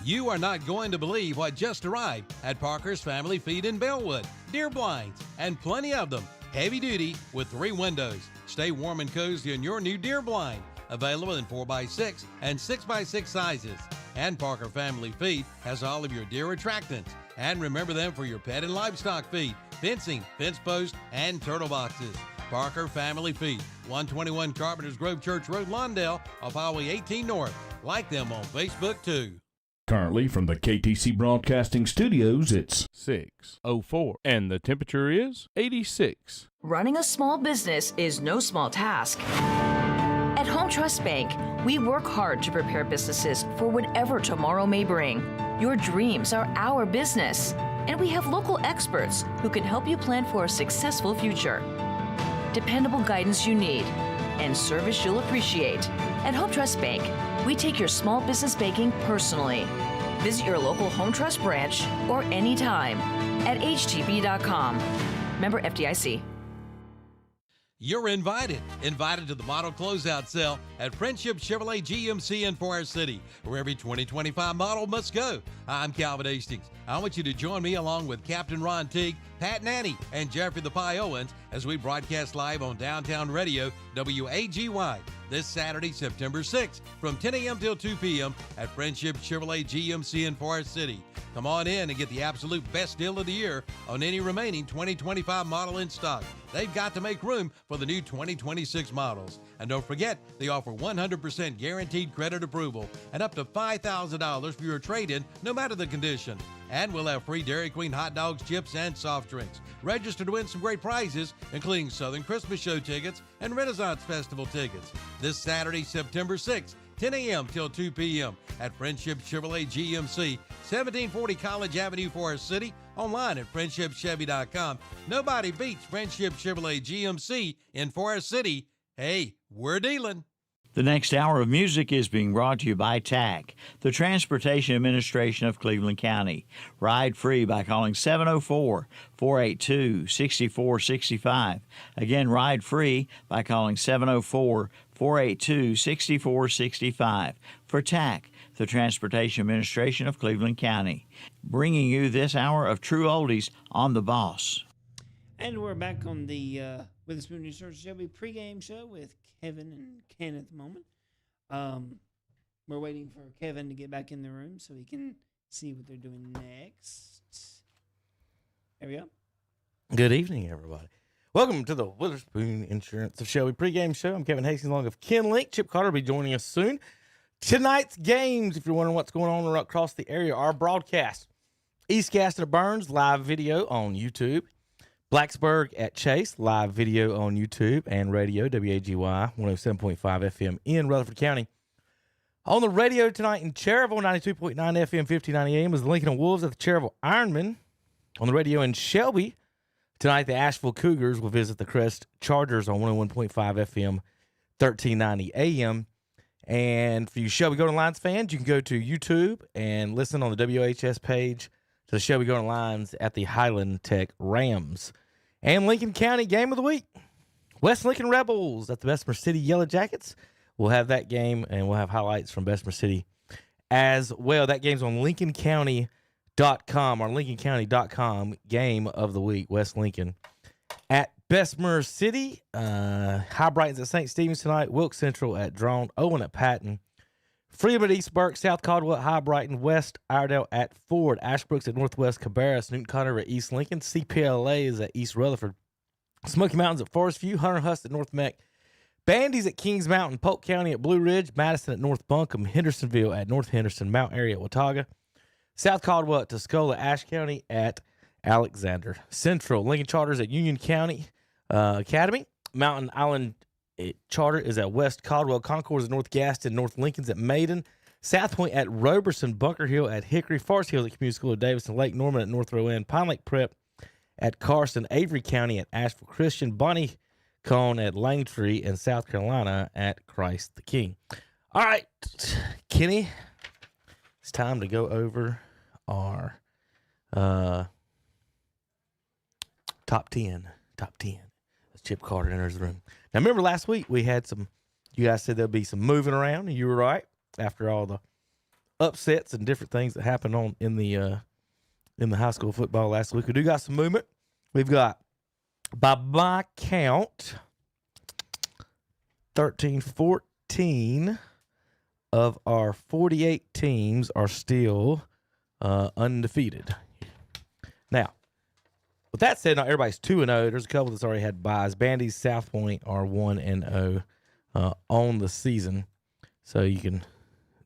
You are not going to believe what just arrived at Parker's Family Feed in Bellwood. Deer blinds, and plenty of them. Heavy duty with 3 windows. Stay warm and cozy in your new deer blind. Available in 4x6 and 6x6 sizes. And Parker Family Feed has all of your deer attractants. And remember them for your pet and livestock feed, fencing, fence posts, and turtle boxes. Parker Family Feed, 121 Carpenters Grove Church Road, Lawndale, off Highway 18 North. Like them on Facebook, too. Currently from the KTC Broadcasting Studios, it's 6:04, and the temperature is 86. Running a small business is no small task. At Home Trust Bank, we work hard to prepare businesses for whatever tomorrow may bring. Your dreams are our business, and we have local experts who can help you plan for a successful future. Dependable guidance you need and service you'll appreciate. At Home Trust Bank, we take your small business banking personally. Visit your local Home Trust branch or anytime at htb.com. Member FDIC. You're invited to the model closeout sale at Friendship Chevrolet GMC in Forest City, where every 2025 model must go. I'm Calvin Hastings. I want you to join me along with Captain Ron Teague, Pat Nanny, and Jeffrey the Pie Owens as we broadcast live on Downtown Radio, WAGY, this Saturday, September 6th, from 10 a.m. till 2 p.m. at Friendship Chevrolet GMC in Forest City. Come on in and get the absolute best deal of the year on any remaining 2025 model in stock. They've got to make room for the new 2026 models. And don't forget, they offer 100% guaranteed credit approval and up to $5,000 for your trade-in, no matter the condition. And we'll have free Dairy Queen hot dogs, chips, and soft drinks. Register to win some great prizes, including Southern Christmas Show tickets and Renaissance Festival tickets. This Saturday, September 6th, 10 a.m. till 2 p.m. at Friendship Chevrolet GMC, 1740 College Avenue, Forest City. Online at friendshipchevy.com. Nobody beats Friendship Chevrolet GMC in Forest City. Hey, we're dealing. The next hour of music is being brought to you by TAC, the Transportation Administration of Cleveland County. Ride free by calling 704-482-6465. Again, ride free by calling 704-482-6465. For TAC, the Transportation Administration of Cleveland County. Bringing you this hour of True Oldies on The Boss. And we're back on the Witherspoon Insurance Shelby pregame show with Kevin and Ken at the moment. We're waiting for Kevin to get back in the room so he can see what they're doing next. There we go. Good evening, everybody. Welcome to the Witherspoon Insurance of Shelby pregame show. I'm Kevin Hastings along with Ken Link. Chip Carter will be joining us soon. Tonight's games, if you're wondering what's going on across the area, are broadcast. Eastcaston at Burns, live video on YouTube. Blacksburg at Chase, live video on YouTube and radio, WAGY 107.5 FM in Rutherford County. On the radio tonight in Cherryville, 92.9 FM, 1590 AM, is the Lincoln Wolves at the Cherryville Ironmen. On the radio in Shelby, tonight the Asheville Cougars will visit the Crest Chargers on 101.5 FM, 1390 AM. And for you Shelby Golden Lions fans, you can go to YouTube and listen on the WHS page to the Shelby Golden Lions at the Highland Tech Rams. And Lincoln County Game of the Week, West Lincoln Rebels at the Bessemer City Yellow Jackets. We'll have that game, and we'll have highlights from Bessemer City as well. That game's on LincolnCounty.com, our LincolnCounty.com Game of the Week, West Lincoln at Bessemer City. High Brighton's at St. Stephen's tonight. Wilkes Central at Drone. Owen at Patton. Freeman at East Burke. South Caldwell at High Brighton. West Iredell at Ford. Ashbrooks at Northwest Cabarrus. Newton Conover at East Lincoln. CPLA is at East Rutherford. Smoky Mountains at Forest View. Hunter Hust at North Meck. Bandy's at Kings Mountain. Polk County at Blue Ridge. Madison at North Buncombe. Hendersonville at North Henderson. Mount Airy at Watauga. South Caldwell at Tuscola. Ash County at Alexander Central. Lincoln Charters at Union County Academy. Mountain Island Charter is at West Caldwell. Concord is at North Gaston. North Lincoln's at Maiden. South Point at Roberson. Bunker Hill at Hickory. Forest Hill at Community School of Davidson. Lake Norman at North Rowan. Pine Lake Prep at Carson. Avery County at Asheville Christian. Bonnie Cone at Langtree. And South Carolina at Christ the King. All right, Kenny, it's time to go over our top 10. As Chip Carter enters the room. Now, remember last week we had you guys said there'll be some moving around, and you were right. After all the upsets and different things that happened in the high school football last week, we do got some movement. We've got, by my count, 14 of our 48 teams are still undefeated. Now, with that said, not everybody's 2-0. There's a couple that's already had buys. Bandy's, South Point are 1-0 on the season. So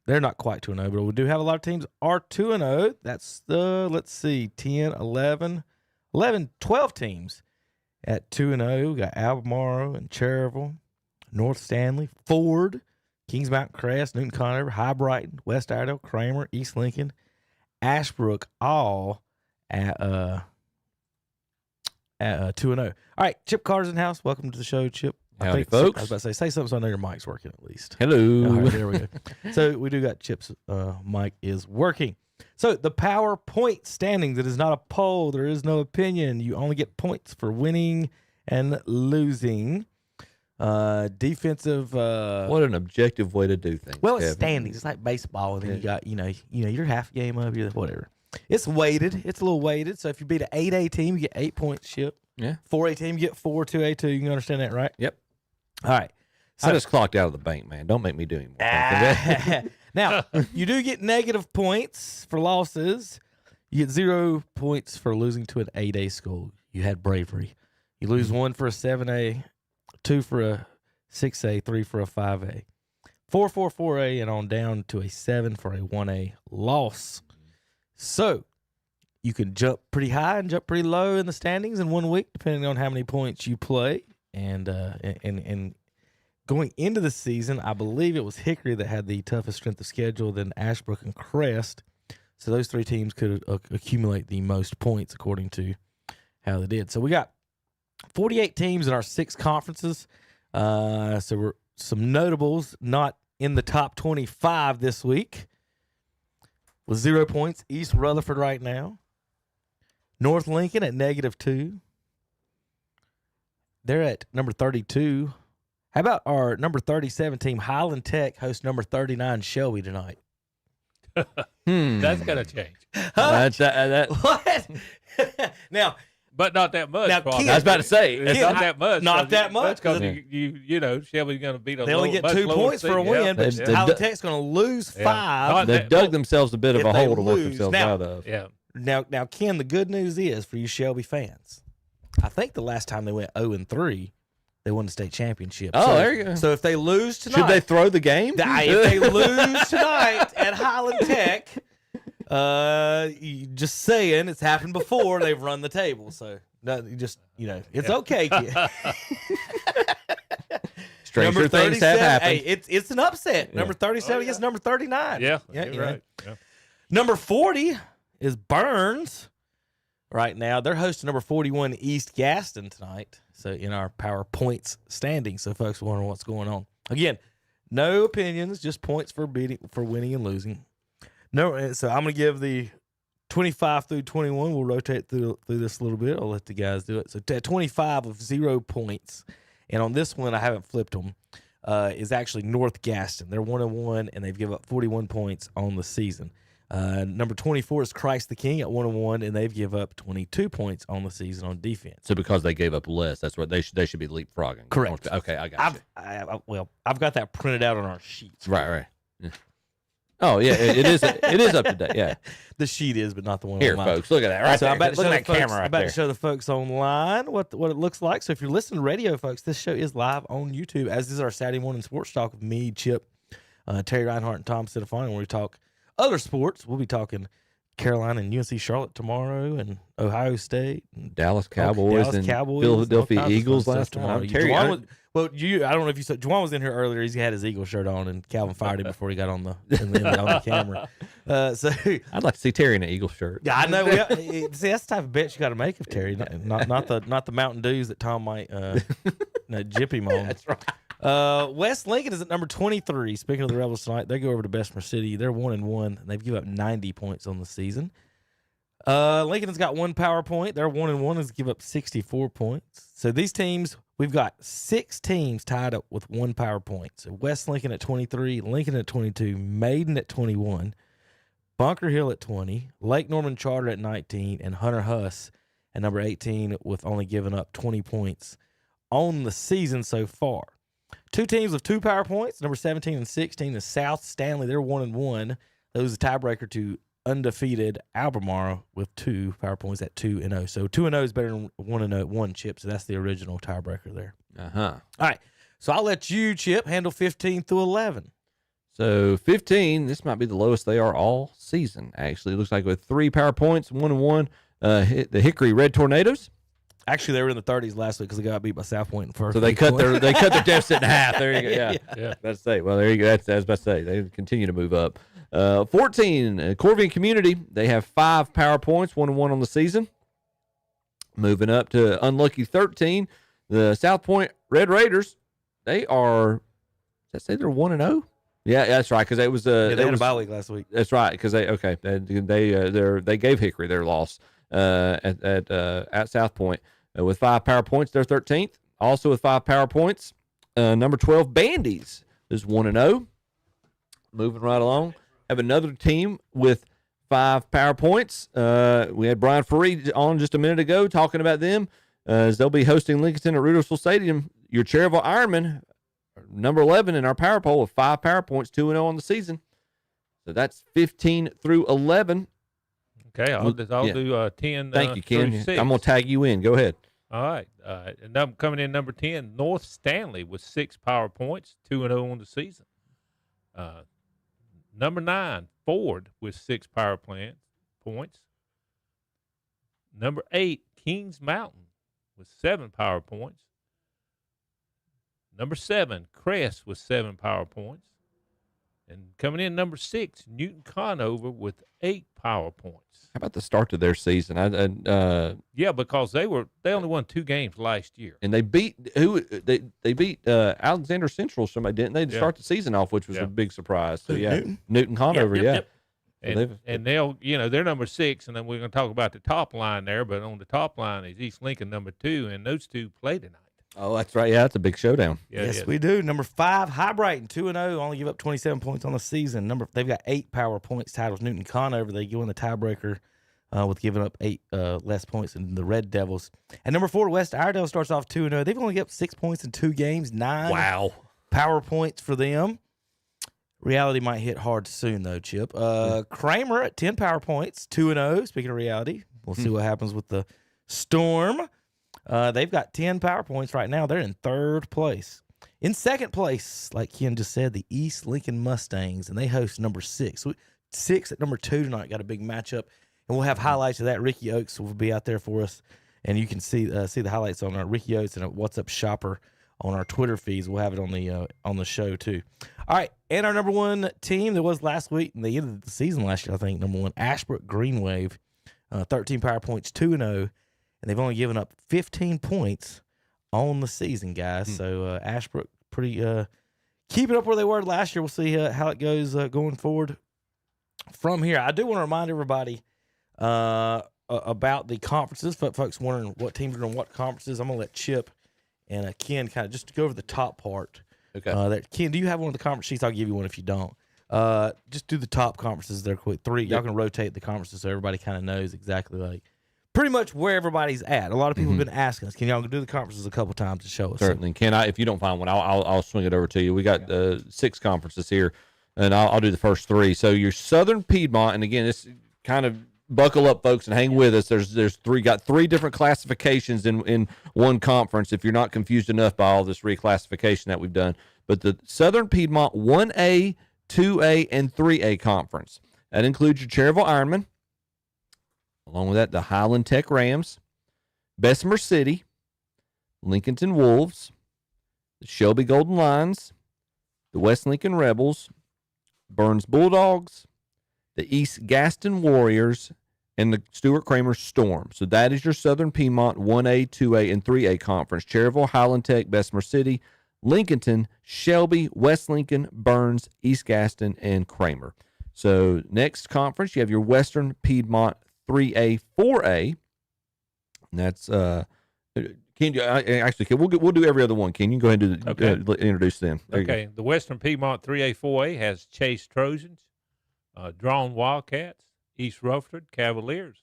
They're not quite 2-0, but we do have a lot of teams are 2-0. That's let's see, 10, 11, 12 teams at 2-0. We got Albemarle and Cherryville, North Stanley, Ford, Kings Mountain Crest, Newton Conover, High Brighton, West Iredell, Kramer, East Lincoln, Ashbrook, all at 2-0. All right, Chip Carter's in the house. Welcome to the show, Chip. Howdy, folks. I was about to say something so I know your mic's working at least. Hello. All right, there we go. So we do got Chip's mic is working. So the PowerPoint standings, it is not a poll. There is no opinion. You only get points for winning and losing. Defensive. What an objective way to do things. Well, it's Kevin. standings. It's like baseball, and then you got your half game up, your whatever. It's weighted. It's a little weighted. So if you beat an 8A team, you get 8 points. Chip. Yeah. 4A team, you get 4. 2A2. You can understand that, right? Yep. All right. I just clocked out of the bank, man. Don't make me do any more. Now, you do get negative points for losses. You get 0 points for losing to an 8A school. You had bravery. You lose 1 for a 7A, 2 for a 6A, 3 for a 5A, 4 for a 4A, and on down to a 7 for a 1A loss. So you can jump pretty high and jump pretty low in the standings in 1 week, depending on how many points you play. And going into the season, I believe it was Hickory that had the toughest strength of schedule, then Ashbrook and Crest. So those 3 teams could accumulate the most points according to how they did. So we got 48 teams in our 6 conferences. So we're some notables not in the top 25 this week with 0 points. East Rutherford right now. North Lincoln at -2. They're at number 32. How about our number 37 team, Highland Tech, hosts number 39 Shelby tonight? That's gonna change. What? Now, but not that much. Now, probably. I was about to say, it's not that much. Not that much. Because you know Shelby's going to beat a They only get 2 points for a win, but Highland Tech's going to lose 5. They've dug themselves a bit of a hole to work lose. themselves Now, out of. Yeah. Now, Ken, the good news is for you Shelby fans, I think the last time they went 0-3, they won the state championship. Oh, so, there you go. So if they lose tonight, Should they throw the game? If they lose tonight at Highland Tech, just saying, it's happened before. They've run the table, so it's okay, kid. Stranger things have happened. Hey, it's an upset. Number 37 against number 39. Yeah, you're right. Yeah. Number 40 is Burns. Right now, they're hosting number 41 East Gaston tonight. So in our PowerPoints standing, so folks wondering what's going on. Again, no opinions, just points for winning and losing. No, so I'm going to give the 25 through 21. We'll rotate through this a little bit. I'll let the guys do it. So at 25 of 0 points, and on this one I haven't flipped them, is actually North Gaston. They're 1-1, and they've given up 41 points on the season. Number 24 is Christ the King at 1-1, and they've give up 22 points on the season on defense. So because they gave up less, that's what they should be leapfrogging. Correct. Okay, I got you. I've got that printed out on our sheets. Right. Yeah. Oh yeah, it is up to date. Yeah, the sheet is, but not the one here, online. folks. Look at that. Right so there. I'm about to Look show at that folks, camera right I'm about there. to show the folks online what it looks like. So if you're listening to radio, folks, this show is live on YouTube, as is our Saturday morning sports talk with me, Chip, Terry Reinhardt, and Tom Stefani. When we talk other sports, we'll be talking Carolina and UNC Charlotte tomorrow, and Ohio State, and Dallas Cowboys, and Philadelphia Eagles last time. Terry, I don't know if you saw. Juwan was in here earlier. He had his Eagle shirt on, and Calvin fired him before he got on the camera. So I'd like to see Terry in an Eagle shirt. Yeah, I know. See, that's the type of bet you got to make of Terry, not the Mountain Dews that Tom might jip him on. That's right. West Lincoln is at number 23. Speaking of the Rebels tonight, they go over to Bessemer City. They're 1-1, and they've given up 90 points on the season. Lincoln has got 1 power point. They're 1-1, and give up 64 points. So these teams, we've got 6 teams tied up with 1 power point. So West Lincoln at 23, Lincoln at 22, Maiden at 21, Bunker Hill at 20, Lake Norman Charter at 19, and Hunter Huss at number 18 with only giving up 20 points on the season so far. 2 teams with 2 power points, number 17 and 16 is South Stanley. They're 1-1. Those are the tiebreaker to undefeated Albemarle with 2 power points at 2-0. So 2-0 is better than 1-1, Chip. So that's the original tiebreaker there. Uh-huh. All right. So I'll let you, Chip, handle 15 through 11. So 15, this might be the lowest they are all season, actually. It looks like with 3 power points, 1-1, the Hickory Red Tornadoes. Actually, they were in the 30s last week because they got beat by South Point in the first. So they cut their deficit in half. There you go. Yeah. About to say. Well, there you go. That's I was about to say. They continue to move up. 14, Corvian Community. They have 5 power points, 1-1 on the season. Moving up to unlucky 13, the South Point Red Raiders. They are. Does that say they're 1-0? Yeah, that's right. Because it was they had a bye week last week. That's right. Because they gave Hickory their loss at South Point. With 5 power points, they're 13th. Also with 5 power points, number 12, Bandies, is 1-0. Moving right along. Have another team with 5 power points. We had Brian Faree on just a minute ago talking about them as they'll be hosting Lincoln at Witherspoon Stadium. Your Cherryville Ironman, number 11 in our power poll with 5 power points, 2-0 on the season. So that's 15 through 11. Okay, I'll do 10. Thank you, Ken. through 6. I'm going to tag you in. Go ahead. All right. And coming in number 10, North Stanley with 6 power points, 2-0 on the season. Number 9, Ford with 6 power points. Number 8, Kings Mountain with 7 power points. Number 7, Crest with 7 power points. And coming in number 6, Newton Conover with 8 power points. How about the start to their season? Yeah, because they only won 2 games last year, and they beat They beat Alexander Central. Somebody didn't they to start the season off, which was a big surprise. So Newton Conover, Yep. And they'll they're number 6, and then we're going to talk about the top line there. But on the top line is East Lincoln number 2, and those 2 play tonight. Oh, that's right. Yeah, that's a big showdown. Yeah, yes, we do. Number 5, High Brighton, 2-0, only give up 27 points on the season. They've got 8 power points titles. Newton Conover, they go in the tiebreaker with giving up 8 less points than the Red Devils. And number 4, West Iredale starts off 2-0. They've only given up 6 points in 2 games, 9 power points for them. Reality might hit hard soon, though, Chip. Kramer at 10 power points, 2-0. Speaking of reality, we'll see what happens with the Storm. They've got 10 power points right now. They're in 3rd place. In 2nd place, like Ken just said, the East Lincoln Mustangs, and they host number 6. 6 at number 2 tonight. Got a big matchup, and we'll have highlights of that. Ricky Oakes will be out there for us, and you can see the highlights on our Ricky Oakes and a What's Up Shopper on our Twitter feeds. We'll have it on the show too. All right, and our number 1 team that was last week, and they ended the season last year, I think, number 1, Ashbrook Green Wave, 13 power points, 2-0. And they've only given up 15 points on the season, guys. So Ashbrook pretty keeping up where they were last year. We'll see how it goes going forward from here. I do want to remind everybody about the conferences. Folks wondering what teams are in what conferences. I'm going to let Chip and Ken kind of just go over the top part. Okay. Ken, do you have one of the conference sheets? I'll give you one if you don't. Just do the top conferences there quick. 3. Y'all can rotate the conferences so everybody kind of knows exactly pretty much where everybody's at. A lot of people have been asking us, can y'all do the conferences a couple times to show us? Certainly. Can I? If you don't find one, I'll swing it over to you. We got 6 conferences here, and I'll do the first 3. So your Southern Piedmont, and again, this kind of buckle up, folks, and hang with us. There's 3 different classifications in one conference. If you're not confused enough by all this reclassification that we've done, but the Southern Piedmont 1A, 2A, and 3A conference that includes your Cherryville Ironman. Along with that, the Highland Tech Rams, Bessemer City, Lincolnton Wolves, the Shelby Golden Lions, the West Lincoln Rebels, Burns Bulldogs, the East Gaston Warriors, and the Stuart Kramer Storm. So that is your Southern Piedmont 1A, 2A, and 3A conference. Cherryville, Highland Tech, Bessemer City, Lincolnton, Shelby, West Lincoln, Burns, East Gaston, and Kramer. So next conference, you have your Western Piedmont 3A, 4A. And that's we'll do every other one. Ken, you can go ahead and introduce them. Okay, the Western Piedmont 3A, 4A has Chase Trojans, Drawn Wildcats, East Rutherford Cavaliers,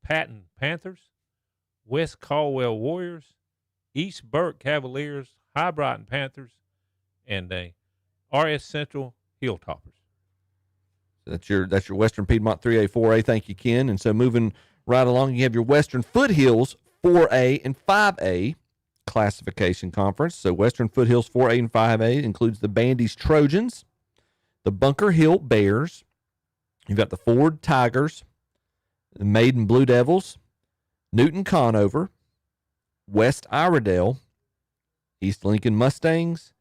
Patton Panthers, West Caldwell Warriors, East Burke Cavaliers, High Brighton Panthers, and RS Central Hilltoppers. That's your Western Piedmont 3A, 4A. Thank you, Ken. And so moving right along, you have your Western Foothills 4A and 5A classification conference. So Western Foothills 4A and 5A includes the Bandies Trojans, the Bunker Hill Bears. You've got the Ford Tigers, the Maiden Blue Devils, Newton Conover, West Iredell, East Lincoln Mustangs,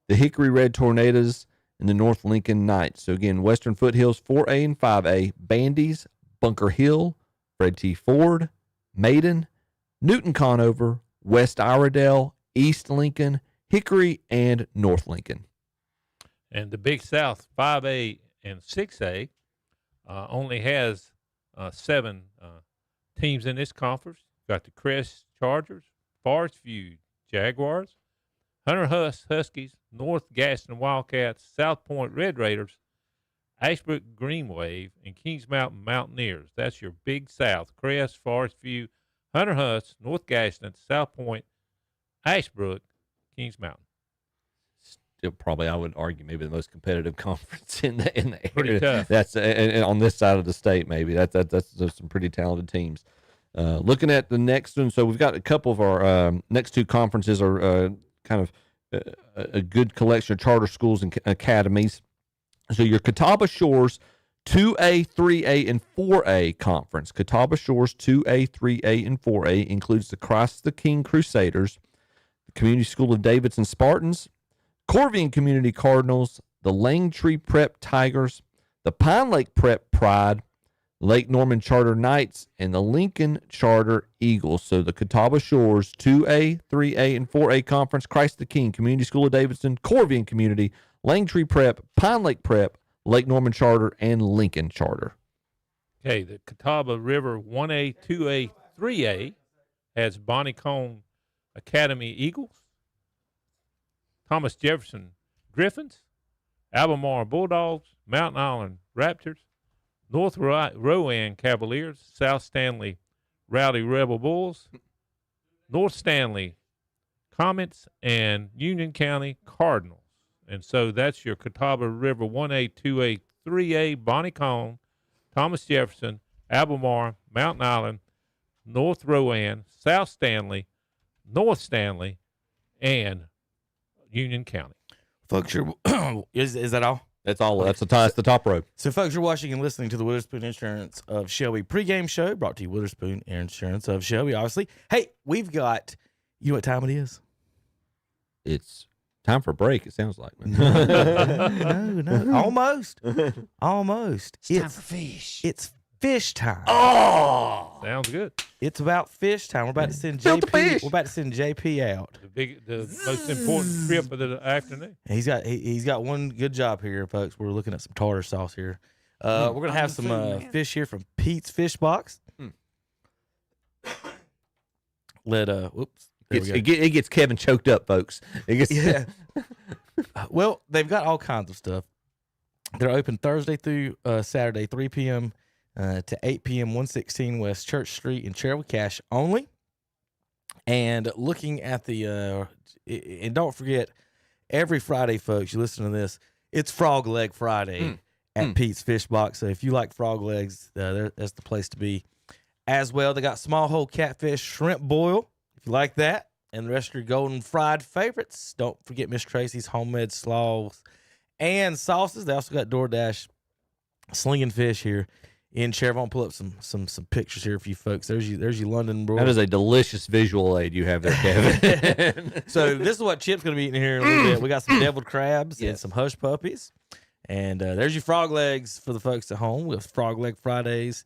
the Hickory Red Tornadoes, and the North Lincoln Knights. So again, Western Foothills 4A and 5A, Bandies, Bunker Hill, Fred T. Ford, Maiden, Newton Conover, West Iredell, East Lincoln, Hickory, and North Lincoln. And the Big South 5A and 6A only has 7 teams in this conference. Got the Crest Chargers, Forest View Jaguars, Hunter Huskies, North Gaston Wildcats, South Point Red Raiders, Ashbrook Green Wave, and Kings Mountain Mountaineers. That's your Big South. Crest, Forest View, Hunter Husk, North Gaston, South Point, Ashbrook, Kings Mountain. Still probably, I would argue, maybe the most competitive conference in the area. Pretty tough. That's and on this side of the state, maybe that's some pretty talented teams. Looking at the next one, so we've got a couple of our next 2 conferences are kind of a good collection of charter schools and academies. So your Catawba Shores 2A, 3A, and 4A conference. Catawba Shores 2A, 3A, and 4A includes the Christ the King Crusaders, the Community School of Davidson Spartans, Corvian Community Cardinals, the Langtree Prep Tigers, the Pine Lake Prep Pride, Lake Norman Charter Knights, and the Lincoln Charter Eagles. So the Catawba Shores 2A, 3A, and 4A conference, Christ the King Community School of Davidson, Corvian Community, Langtree Prep, Pine Lake Prep, Lake Norman Charter, and Lincoln Charter. Okay, the Catawba River 1A, 2A, 3A has Bonnie Cone Academy Eagles, Thomas Jefferson Griffins, Albemarle Bulldogs, Mountain Island Raptors, North Rowan Cavaliers, South Stanley Rowdy Rebel Bulls, North Stanley Comets, and Union County Cardinals. And so that's your Catawba River 1A, 2A, 3A, Bonnie Cone, Thomas Jefferson, Albemarle, Mountain Island, North Rowan, South Stanley, North Stanley, and Union County. Folks, is that all? That's all. That's the top row. So, folks, you're watching and listening to the Witherspoon Insurance of Shelby pregame show, brought to you Witherspoon Insurance of Shelby, obviously. Hey, we've got, you know what time it is? It's time for a break, it sounds like. No. Almost. It's time for fish. It's fish time. Oh, sounds good. It's about fish time. We're about to send JP. We're about to send JP out. The most important trip of the afternoon. And he's got one good job here, folks. We're looking at some tartar sauce here. We're gonna have some fish here from Pete's Fish Box. Whoops. It gets Kevin choked up, folks. Yeah. Well, they've got all kinds of stuff. They're open Thursday through Saturday, 3 p.m. To 8 p.m., 116 West Church Street in Cherokee, cash only. And looking at the and don't forget, every Friday, folks, you listen to this, it's Frog Leg Friday at Pete's Fish Box. So if you like frog legs, that's the place to be. As well, they got smallhold catfish, shrimp boil, if you like that, and the rest of your golden fried favorites. Don't forget Miss Tracy's homemade slaws and sauces. They also got DoorDash slinging fish here in Chervon. Pull up some pictures here for you folks. There's your London broil. That is a delicious visual aid you have there, Kevin. So this is what Chip's going to be eating here in a little bit. We got some deviled crabs and some hush puppies. And there's your frog legs for the folks at home. We have Frog Leg Fridays.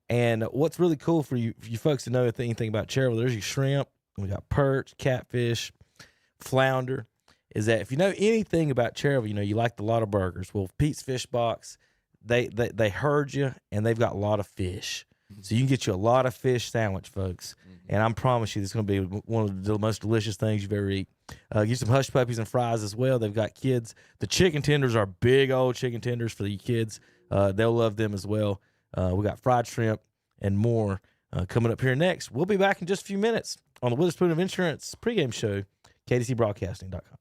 And what's really cool for you folks to know anything about Chervon, there's your shrimp. We got perch, catfish, flounder. Is that if you know anything about Chervon, you like a lot of burgers. Well, Pete's Fish Box, they heard you, and they've got a lot of fish. So you can get you a lot of fish sandwich, folks. And I promise you, this is going to be one of the most delicious things you've ever eaten. Get some hush puppies and fries as well. They've got kids. The chicken tenders are big old chicken tenders for the kids. They'll love them as well. We got fried shrimp and more coming up here next. We'll be back in just a few minutes on the Witherspoon of Insurance pregame show, KDCBroadcasting.com.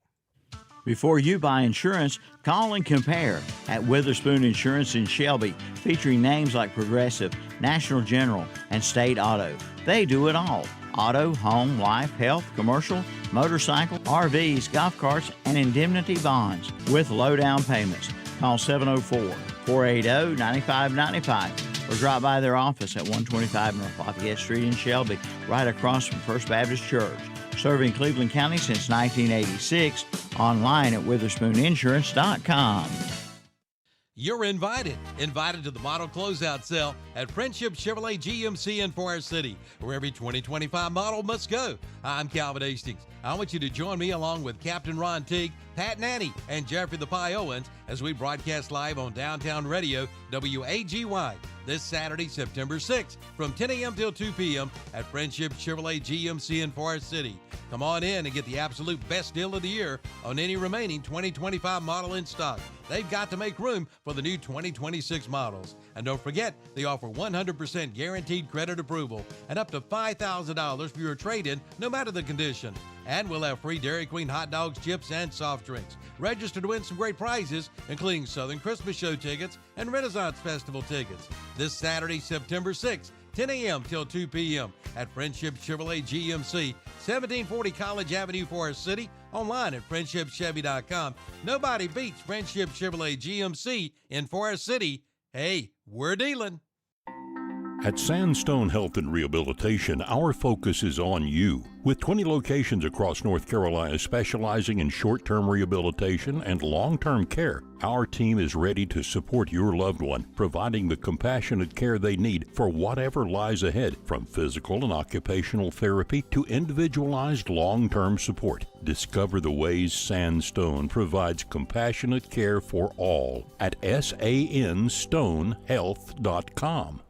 Before you buy insurance, call and compare at Witherspoon Insurance in Shelby, featuring names like Progressive, National General, and State Auto. They do it all. Auto, home, life, health, commercial, motorcycle, RVs, golf carts, and indemnity bonds with low down payments. Call 704-480-9595 or drop by their office at 125 North Lafayette Street in Shelby, right across from First Baptist Church. Serving Cleveland County since 1986. Online at WitherspoonInsurance.com. You're invited to the model closeout sale at Friendship Chevrolet GMC in Forest City, where every 2025 model must go. I'm Calvin Hastings. I want you to join me along with Captain Ron Teague, Pat Nanny, and Jeffrey the Pie Owens as we broadcast live on Downtown Radio, WAGY, this Saturday, September 6th, from 10 a.m. till 2 p.m. at Friendship Chevrolet GMC in Forest City. Come on in and get the absolute best deal of the year on any remaining 2025 model in stock. They've got to make room for the new 2026 models. And don't forget, they offer 100% guaranteed credit approval and up to $5,000 for your trade-in, no matter the condition. And we'll have free Dairy Queen hot dogs, chips, and soft drinks. Register to win some great prizes, including Southern Christmas Show tickets and Renaissance Festival tickets. This Saturday, September 6th, 10 a.m. till 2 p.m. at Friendship Chevrolet GMC, 1740 College Avenue, Forest City. Online at friendshipchevy.com. Nobody beats Friendship Chevrolet GMC in Forest City. Hey, we're dealing. At Sandstone Health and Rehabilitation, our focus is on you. With 20 locations across North Carolina specializing in short-term rehabilitation and long-term care, our team is ready to support your loved one, providing the compassionate care they need for whatever lies ahead, from physical and occupational therapy to individualized long-term support. Discover the ways Sandstone provides compassionate care for all at sanstonehealth.com.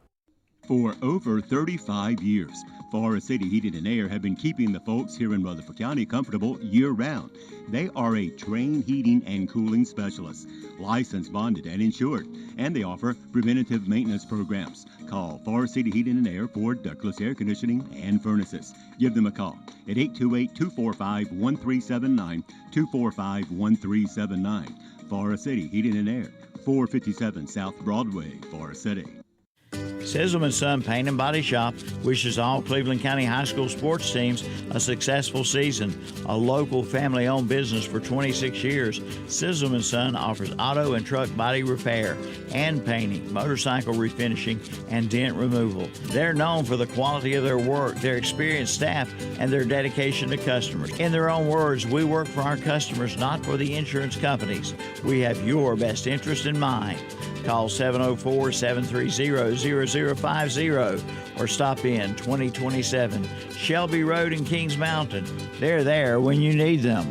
For over 35 years, Forest City Heating and Air have been keeping the folks here in Rutherford County comfortable year-round. They are a trained heating and cooling specialist, licensed, bonded, and insured, and they offer preventative maintenance programs. Call Forest City Heating and Air for ductless air conditioning and furnaces. Give them a call at 828-245-1379, 245-1379. Forest City Heating and Air, 457 South Broadway, Forest City. Sizzle & Son Paint and Body Shop wishes all Cleveland County High School sports teams a successful season. A local family-owned business for 26 years, Sizzle & Son offers auto and truck body repair, hand painting, motorcycle refinishing, and dent removal. They're known for the quality of their work, their experienced staff, and their dedication to customers. In their own words, we work for our customers, not for the insurance companies. We have your best interest in mind. Call 704-730-0050 or stop in 2027 Shelby Road in Kings Mountain. They're there when you need them.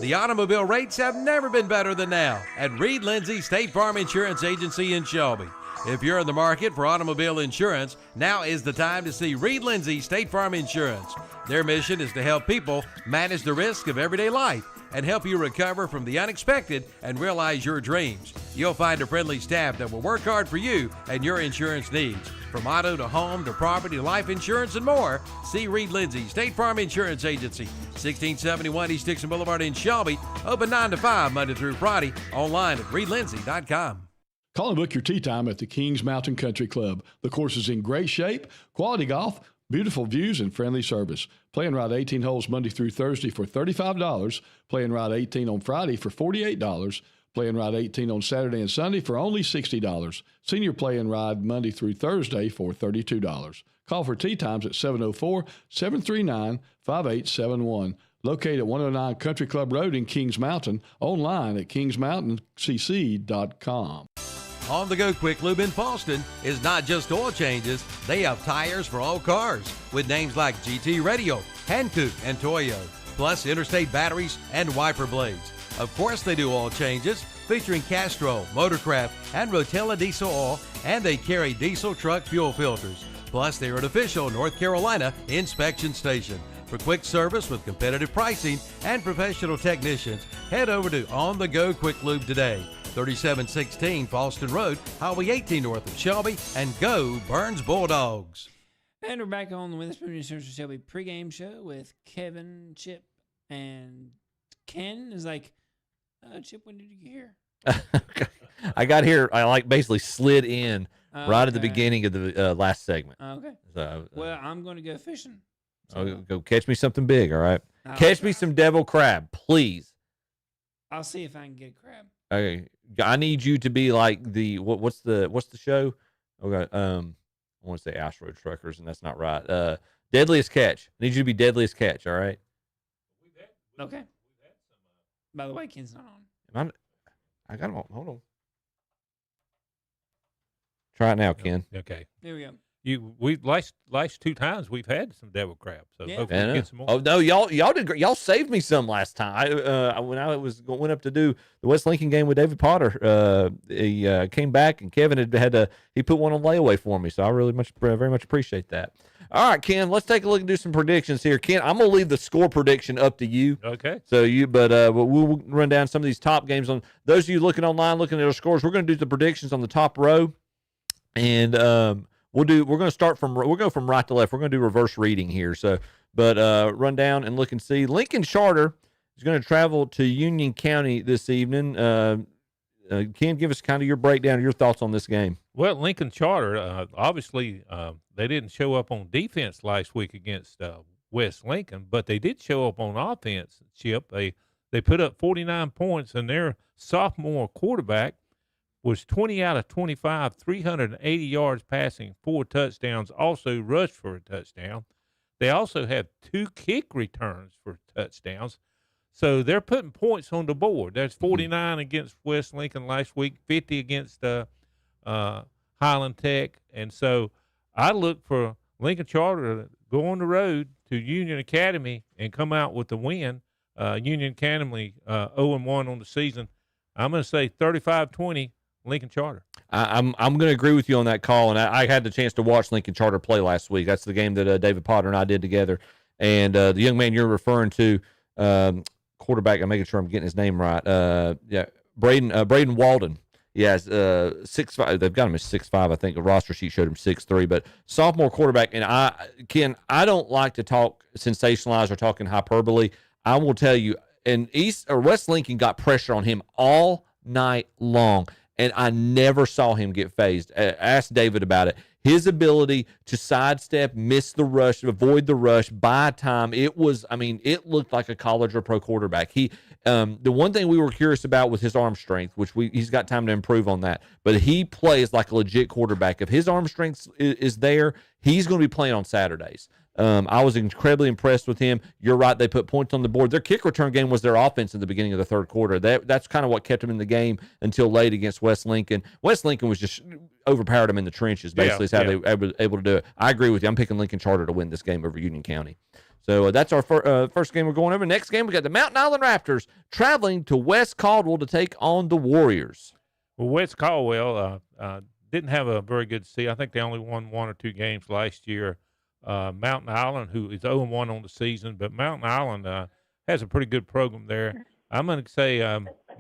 The automobile rates have never been better than now at Reed Lindsay State Farm Insurance Agency in Shelby. If you're in the market for automobile insurance, now is the time to see Reed Lindsay State Farm Insurance. Their mission is to help people manage the risk of everyday life and help you recover from the unexpected and realize your dreams. You'll find a friendly staff that will work hard for you and your insurance needs. From auto to home to property to life insurance and more, see Reed Lindsay State Farm Insurance Agency, 1671 East Dixon Boulevard in Shelby. Open 9 to 5 Monday through Friday. Online at reedlindsay.com. Call and book your tee time at the Kings Mountain Country Club. The course is in great shape, quality golf, beautiful views, and friendly service. Play and ride 18 holes Monday through Thursday for $35. Play and ride 18 on Friday for $48. Play and ride 18 on Saturday and Sunday for only $60. Senior play and ride Monday through Thursday for $32. Call for tee times at 704-739-5871. Located at 109 Country Club Road in Kings Mountain. Online at kingsmountaincc.com. On the Go Quick Lube in Falston is not just oil changes. They have tires for all cars with names like GT Radio, Hankook, and Toyo, plus interstate batteries and wiper blades. Of course, they do oil changes featuring Castrol, Motorcraft, and Rotella diesel oil, and they carry diesel truck fuel filters. Plus, they're an official North Carolina inspection station. For quick service with competitive pricing and professional technicians, head over to On the Go Quick Lube today. 3716 Falston Road, Highway 18 north of Shelby, and go Burns Bulldogs. And we're back on the Witherspoon Insurance Shelby pregame show with Kevin, Chip, and Ken. Is like, Chip, when did you get here? I got here, I basically slid in right at the beginning of the last segment. Okay. So, well, I'm going to go fishing. So. Go catch me something big, all right? Catch me some devil crab, please. I'll see if I can get a crab. I need you to be like the what's the show? Okay, I want to say Astro Truckers, and that's not right. Deadliest Catch. I need you to be Deadliest Catch. All right. Okay. By the way, Ken's not on. I got him on. Hold on. Try it now, Ken. Okay. There we go. We last 2 times we've had some devil crap, so hopefully we get some more. Oh no, y'all did great. Y'all saved me some last time. When I went up to do the West Lincoln game with David Potter, he came back and Kevin he put one on layaway for me, so I really very much appreciate that. All right, Ken, let's take a look and do some predictions here. Ken, I'm gonna leave the score prediction up to you. Okay. So we'll run down some of these top games. On those of you looking online, looking at our scores, we're gonna do the predictions on the top row, and we'll go from right to left. We're going to do reverse reading here. So, run down and look and see. Lincoln Charter is going to travel to Union County this evening. Ken, give us kind of your breakdown, your thoughts on this game. Well, Lincoln Charter, obviously, they didn't show up on defense last week against West Lincoln, but they did show up on offense. Chip, they put up 49 points, and their sophomore quarterback was 20 out of 25, 380 yards passing, 4 touchdowns, also rushed for a touchdown. They also have 2 kick returns for touchdowns. So they're putting points on the board. There's 49 against West Lincoln last week, 50 against Highland Tech. And so I look for Lincoln Charter to go on the road to Union Academy and come out with the win. Union Academy 0-1 on the season. I'm going to say 35-20. Lincoln Charter. I'm going to agree with you on that call, and I had the chance to watch Lincoln Charter play last week. That's the game that David Potter and I did together. And the young man you're referring to, quarterback, I'm making sure I'm getting his name right. Braden Walden. Yes, 6'5". They've got him at 6'5". I think the roster sheet showed him 6'3". But sophomore quarterback, and I don't like to talk sensationalize or talk in hyperbole. I will tell you, and West Lincoln got pressure on him all night long. And I never saw him get phased. Ask David about it. His ability to sidestep, miss the rush, avoid the rush, buy time, it looked like a college or pro quarterback. The one thing we were curious about was his arm strength, which he's got time to improve on that. But he plays like a legit quarterback. If his arm strength is there, he's going to be playing on Saturdays. I was incredibly impressed with him. You're right. They put points on the board. Their kick return game was their offense in the beginning of the third quarter. That's kind of what kept them in the game until late against West Lincoln. West Lincoln was just overpowered them in the trenches, basically, is how they were able to do it. I agree with you. I'm picking Lincoln Charter to win this game over Union County. So that's our first game we're going over. Next game, we got the Mountain Island Raptors traveling to West Caldwell to take on the Warriors. Well, West Caldwell didn't have a very good season. I think they only won 1 or 2 games last year. Mountain Island, who is 0-1 on the season, but Mountain Island has a pretty good program there. I'm going to say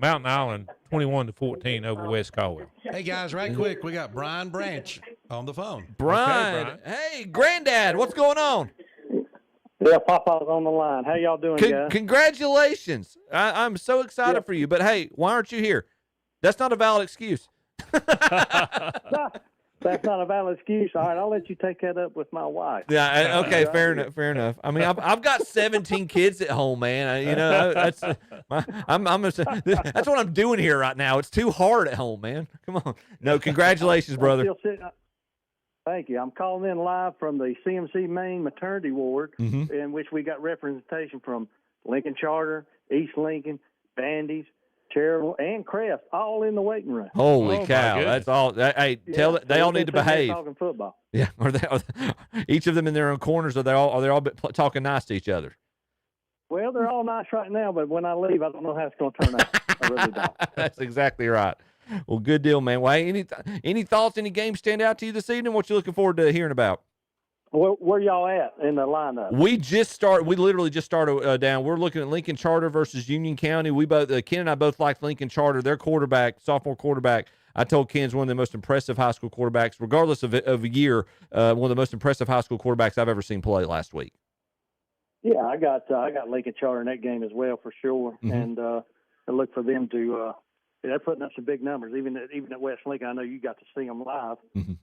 Mountain Island 21-14 over West Caldwell. Hey guys, right quick, we got Brian Branch on the phone. Brian, Okay, Brian. Hey, Granddad, what's going on? Yeah, Papa's on the line. How y'all doing, guys? Congratulations! I'm so excited for you. But hey, why aren't you here? That's not a valid excuse. That's not a valid excuse. All right, I'll let you take that up with my wife. Yeah. Okay. Fair enough. Fair enough. I mean, I've got 17 kids at home, man. That's what I'm doing here right now. It's too hard at home, man. Come on. No, congratulations, brother. Thank you. I'm calling in live from the CMC Main Maternity Ward, in which we got representation from Lincoln Charter, East Lincoln, Bandy's, Cherryville, and Crest, all in the waiting room. Holy cow! That's all. Hey, they all need to behave. Talking football. Yeah, are each of them in their own corners? Are they all talking nice to each other? Well, they're all nice right now, but when I leave, I don't know how it's going to turn out. I really don't. That's exactly right. Well, good deal, man. Well, any thoughts? Any games stand out to you this evening? What you looking forward to hearing about? Where y'all at in the lineup? We literally just started down. We're looking at Lincoln Charter versus Union County. We both, Ken and I both liked Lincoln Charter. Their quarterback, sophomore quarterback, I told Ken's one of the most impressive high school quarterbacks, regardless of a year, one of the most impressive high school quarterbacks I've ever seen play last week. Yeah, I got Lincoln Charter in that game as well for sure, and I look for them to they're putting up some big numbers. Even at West Lincoln, I know you got to see them live,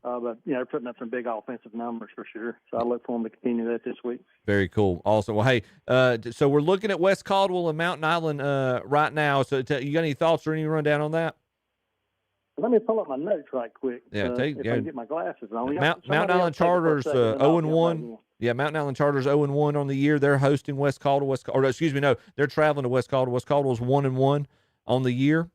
but they're putting up some big offensive numbers for sure. So I look for them to continue that this week. Very cool. Awesome. Well, hey, so we're looking at West Caldwell and Mountain Island right now. So you got any thoughts or any rundown on that? Let me pull up my notes right quick. Yeah, if I can get my glasses on. Mountain Island Chargers 0-1. Yeah, Mountain Island Chargers 0-1 on the year. They're hosting West Caldwell. They're traveling to West Caldwell. West Caldwell's 1-1 on the year.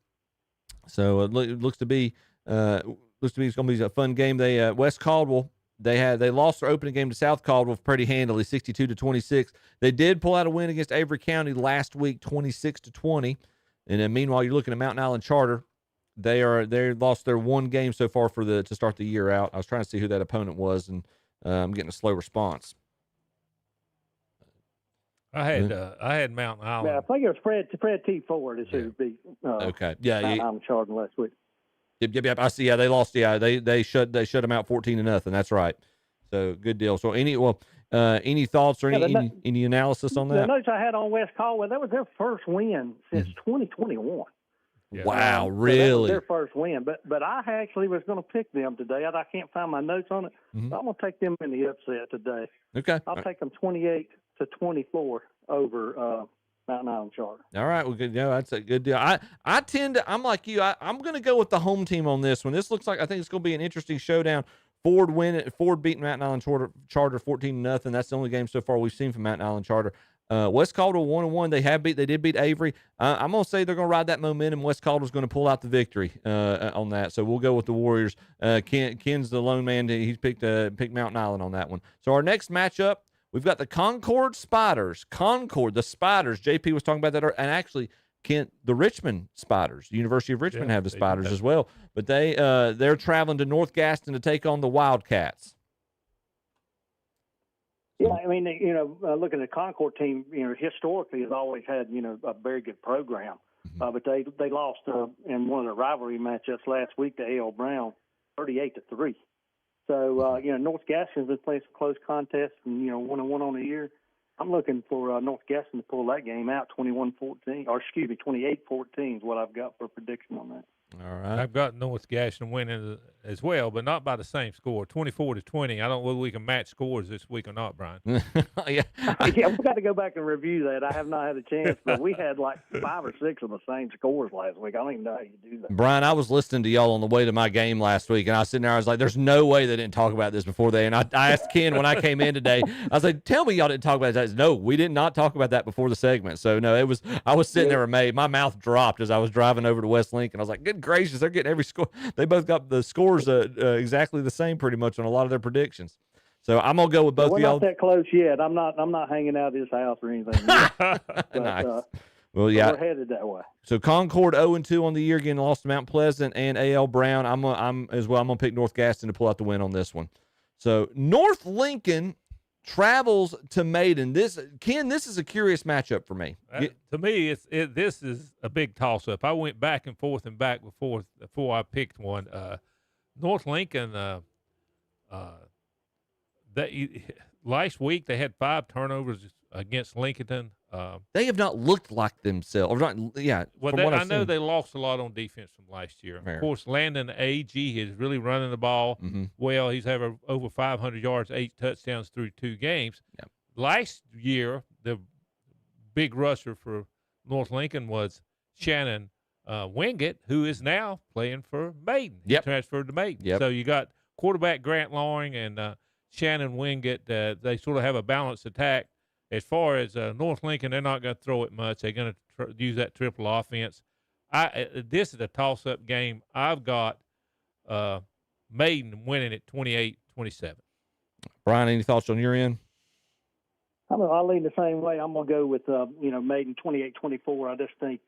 So it looks to be it's going to be a fun game. They West Caldwell they lost their opening game to South Caldwell pretty handily, 62-26. They did pull out a win against Avery County last week, 26-20. And then meanwhile, you're looking at Mountain Island Charter. They lost their one game so far to start the year out. I was trying to see who that opponent was, and I'm getting a slow response. I had Mountain Island. Yeah, I think it was Fred T. Ford is who beat okay. Yeah, Mountain Island Charter last week. Yep. I see. Yeah, they lost. Yeah, they shut them out 14-0. That's right. So good deal. So any thoughts or any analysis on that? The notes I had on West Caldwell, that was their first win since 2021. Yeah. Wow, So really? that was their first win. But I actually was going to pick them today. I can't find my notes on it. So I'm going to take them in the upset today. Okay. I'll take them 28-24 over Mountain Island Charter. All right, well, good. That's a good deal. I'm like you. I'm going to go with the home team on this one. This looks like I think it's going to be an interesting showdown. Ford beating Mountain Island Charter 14-0. That's the only game so far we've seen from Mountain Island Charter. West Caldwell 1-1. They did beat Avery. I'm going to say they're going to ride that momentum. West Caldwell's going to pull out the victory on that. So we'll go with the Warriors. Ken's the lone man. He's picked Mountain Island on that one. So our next matchup, we've got the Concord Spiders. The Spiders. JP was talking about that. And actually, Kent, the Richmond Spiders. The University of Richmond have the Spiders as well. But they're traveling to North Gaston to take on the Wildcats. Yeah, I mean, looking at the Concord team, historically has always had, a very good program. But they lost in one of the rivalry matchups last week to A.L. Brown, 38-3. So, North Gaston's been playing some close contests and, 1-1 on the year. I'm looking for North Gaston to pull that game out 28-14 is what I've got for a prediction on that. All right. I've got North Gaston winning as well, but not by the same score, 24-20. I don't know whether we can match scores this week or not, Brian. Yeah, we've got to go back and review that. I have not had a chance, but we had like 5 or 6 of the same scores last week. I don't even know how you do that. Brian, I was listening to y'all on the way to my game last week, and I was sitting there. I was like, "There's no way they didn't talk about this before they." And I asked Ken when I came in today. I was like, "Tell me y'all didn't talk about that." No, we did not talk about that before the segment. So no, I was sitting there amazed. My mouth dropped as I was driving over to West Lincoln. I was like, "Good gracious, they're getting every score." They both got the scores exactly the same pretty much on a lot of their predictions. So I'm gonna go with both of y'all. We're not that close yet. I'm not hanging out of this house or anything. But, nice. Well, yeah, we're headed that way. So Concord 0-2 on the year, again lost to Mount Pleasant and A.L. Brown. I'm gonna pick North Gaston to pull out the win on this one. So North Lincoln travels to Maiden. This is a curious matchup for me. To me, this is a big toss-up. I went back and forth before I picked one. North Lincoln, last week they had 5 turnovers against Lincoln. They have not looked like themselves. Well, I know they lost a lot on defense from last year. Fair. Of course, Landon A.G. is really running the ball well. He's had over 500 yards, 8 touchdowns through 2 games. Yep. Last year, the big rusher for North Lincoln was Shannon Wingate, who is now playing for Maiden. He transferred to Maiden. Yep. So you got quarterback Grant Loring and Shannon Wingate. They sort of have a balanced attack. As far as North Lincoln, they're not going to throw it much. They're going to use that triple offense. This is a toss-up game. I've got Maiden winning at 28-27. Brian, any thoughts on your end? I'll lean the same way. I'm going to go with Maiden 28-24. I just think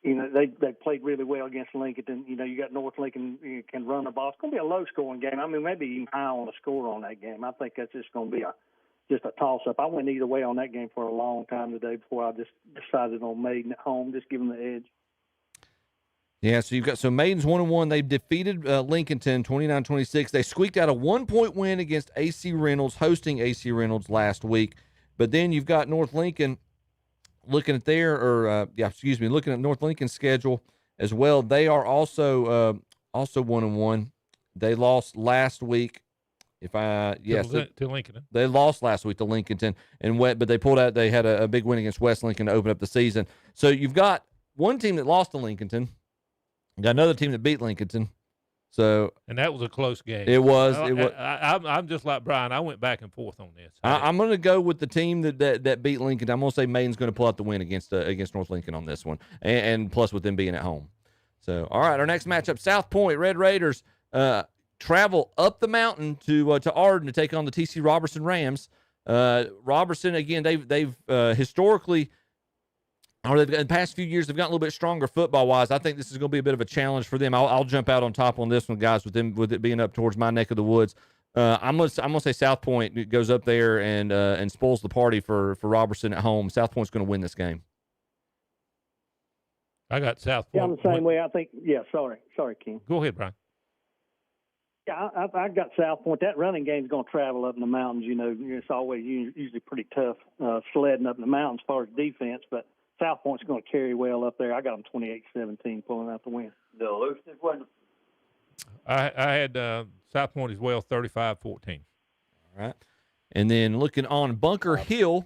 they played really well against Lincoln. And, you got North Lincoln can run the ball. It's going to be a low-scoring game. I mean, maybe even high on the score on that game. I think that's just going to be just a toss-up. I went either way on that game for a long time today before I just decided on Maiden at home, just giving the edge. Yeah, so Maiden's 1-1. They defeated Lincolnton 29-26. They squeaked out a 1-point win against AC Reynolds, hosting AC Reynolds last week. But then you've got North Lincoln. looking at looking at North Lincoln's schedule as well. They are also 1-1. They lost last week. To Lincoln. They lost last week to Lincoln, but they pulled out. They had a big win against West Lincoln to open up the season. So you've got one team that lost to Lincoln. You got another team that beat Lincoln. So and that was a close game. It was. I'm just like Brian. I went back and forth on this. I'm going to go with the team that beat Lincoln. I'm going to say Maine's going to pull out the win against North Lincoln on this one, and plus with them being at home. So all right, our next matchup: South Point Red Raiders travel up the mountain to Arden to take on the TC Robertson Rams. Robertson again. They've historically. Or in the past few years, they've gotten a little bit stronger football-wise. I think this is going to be a bit of a challenge for them. I'll jump out on top on this one, guys, with it being up towards my neck of the woods. I'm gonna say South Point goes up there and spoils the party for Robertson at home. South Point's going to win this game. I got South Point. Yeah, I'm the same way. I think. Yeah, sorry, Ken. Go ahead, Brian. Yeah, I got South Point. That running game's going to travel up in the mountains. It's always usually pretty tough sledding up in the mountains as far as defense, but South Point's going to carry well up there. I got them 28-17 pulling out the win. The elusive one. I had South Point as well, 35-14. All right. And then looking on, Bunker Hill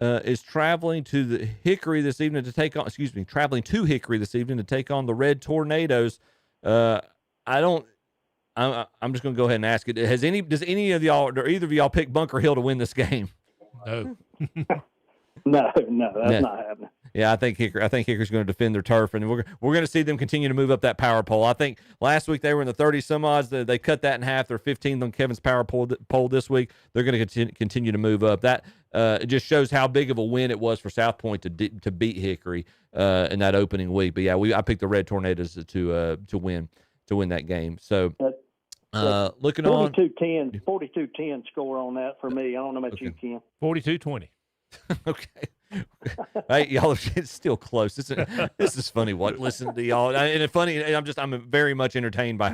is traveling to Hickory this evening to take on the Red Tornadoes. I'm just going to go ahead and ask it. Does either of y'all pick Bunker Hill to win this game? No. No, that's not happening. Yeah, I think Hickory's going to defend their turf, and we're going to see them continue to move up that power poll. I think last week they were in the 30-some-odds. They cut that in half. They're 15th on Kevin's power poll this week. They're going to continue to move up. That it just shows how big of a win it was for South Point to beat Hickory in that opening week. But yeah, I picked the Red Tornadoes to win that game. So looking on 42-10 score on that for me. I don't know about you, Ken. 42-20. Okay. Hey, y'all, it's still close. This is funny. Listen to y'all, and it's funny. I'm very much entertained by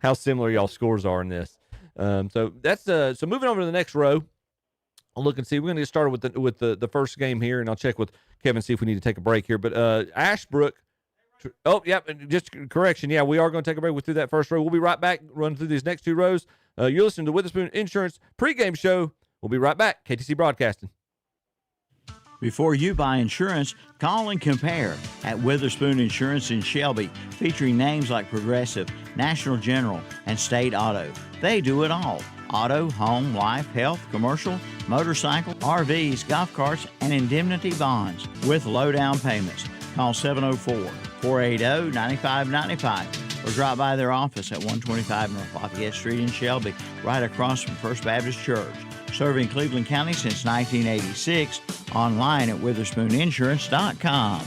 how similar y'all scores are in this. So that's so moving over to the next row. I'll look and see. We're going to get started with the first game here, and I'll check with Kevin see if we need to take a break here. But Ashbrook. Oh, yeah. Just correction. Yeah, we are going to take a break. We're through that first row. We'll be right back. Run through these next two rows. You're listening to Witherspoon Insurance pregame show. We'll be right back. KTC Broadcasting. Before you buy insurance, call and compare at Witherspoon Insurance in Shelby, featuring names like Progressive, National General, and State Auto. They do it all. Auto, home, life, health, commercial, motorcycle, RVs, golf carts, and indemnity bonds with low down payments. Call 704-480-9595 or drop by their office at 125 North Lafayette Street in Shelby, right across from First Baptist Church. Serving Cleveland County since 1986. Online at WitherspoonInsurance.com.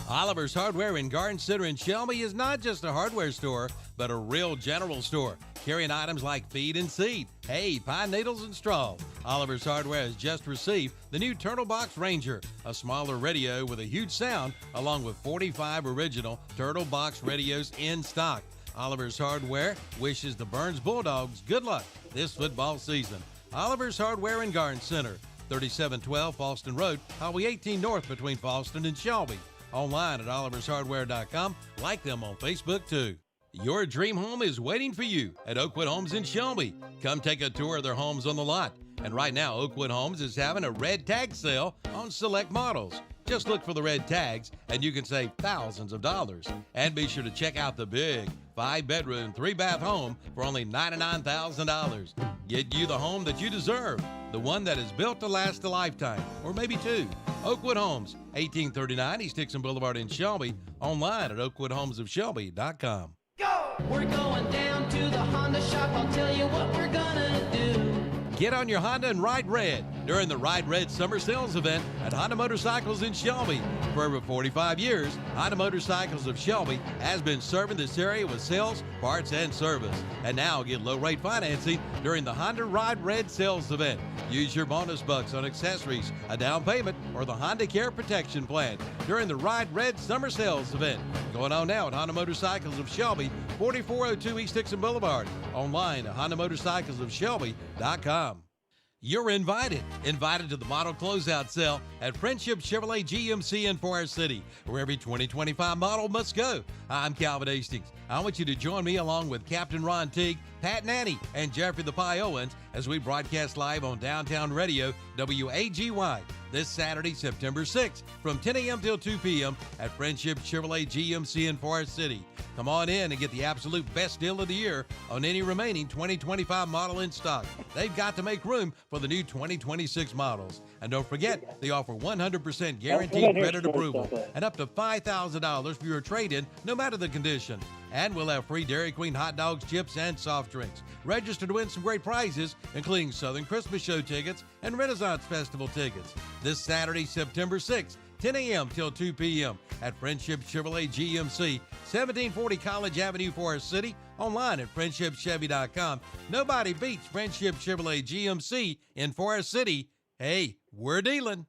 Oliver's Hardware and Garden Center in Shelby is not just a hardware store, but a real general store, carrying items like feed and seed, hay, pine needles, and straw. Oliver's Hardware has just received the new Turtle Box Ranger, a smaller radio with a huge sound, along with 45 original Turtle Box radios in stock. Oliver's Hardware wishes the Burns Bulldogs good luck this football season. Oliver's Hardware and Garden Center, 3712 Falston Road, Highway 18 North between Falston and Shelby. Online at olivershardware.com. Like them on Facebook too. Your dream home is waiting for you at Oakwood Homes in Shelby. Come take a tour of their homes on the lot. And right now, Oakwood Homes is having a red tag sale on select models. Just look for the red tags and you can save thousands of dollars. And be sure to check out the big 5-bedroom, 3-bath home for only $99,000. Get you the home that you deserve, the one that is built to last a lifetime, or maybe two. Oakwood Homes, 1839 East Dixon Boulevard in Shelby. Online at oakwoodhomesofshelby.com. We're going down to the Honda shop. I'll tell you what we're gonna do. Get on your Honda and ride red during the Ride Red Summer Sales event at Honda Motorcycles in Shelby. For over 45 years, Honda Motorcycles of Shelby has been serving this area with sales, parts, and service. And now get low-rate financing during the Honda Ride Red Sales event. Use your bonus bucks on accessories, a down payment, or the Honda Care Protection Plan during the Ride Red Summer Sales event. Going on now at Honda Motorcycles of Shelby, 4402 East Dixon Boulevard. Online at HondaMotorcyclesofShelby.com. You're invited. Invited to the model closeout sale at Friendship Chevrolet GMC in Forest City, where every 2025 model must go. I'm Calvin Hastings. I want you to join me along with Captain Ron Teague, Pat Nanny, and Jeffrey the Pie Owens as we broadcast live on Downtown Radio, WAGY, this Saturday, September 6th, from 10 a.m. till 2 p.m. at Friendship Chevrolet GMC in Forest City. Come on in and get the absolute best deal of the year on any remaining 2025 model in stock. They've got to make room for the new 2026 models. And don't forget, they offer 100% guaranteed credit approval and up to $5,000 for your trade-in, no matter the condition. And we'll have free Dairy Queen hot dogs, chips, and soft drinks. Register to win some great prizes, including Southern Christmas Show tickets and Renaissance Festival tickets. This Saturday, September 6th, 10 a.m. till 2 p.m. at Friendship Chevrolet GMC, 1740 College Avenue, Forest City. Online at friendshipchevy.com. Nobody beats Friendship Chevrolet GMC in Forest City. Hey, we're dealing.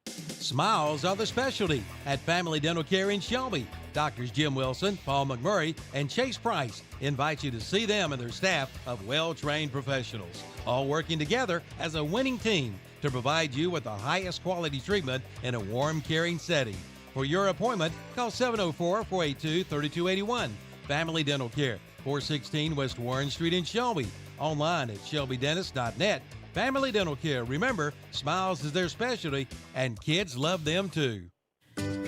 Smiles are the specialty at Family Dental Care in Shelby. Doctors Jim Wilson, Paul McMurray, and Chase Price invite you to see them and their staff of well-trained professionals, all working together as a winning team to provide you with the highest quality treatment in a warm, caring setting. For your appointment, call 704-482-3281. Family Dental Care, 416 West Warren Street in Shelby. Online at shelbydentist.net. Family Dental Care. Remember, smiles is their specialty, and kids love them too.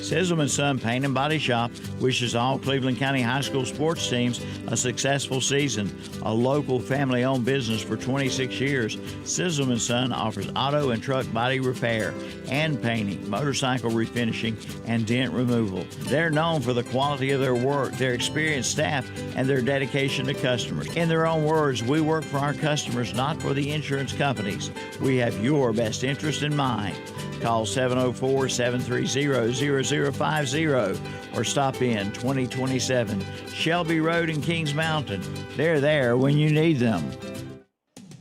Sizzleman Son Paint and Body Shop wishes all Cleveland County High School sports teams a successful season. A local family-owned business for 26 years, Sizzleman Son offers auto and truck body repair and painting, motorcycle refinishing, and dent removal. They're known for the quality of their work, their experienced staff, and their dedication to customers. In their own words, we work for our customers, not for the insurance companies. We have your best interest in mind. Call 704-730-0050 or stop in 2027 Shelby Road in Kings Mountain. They're there when you need them.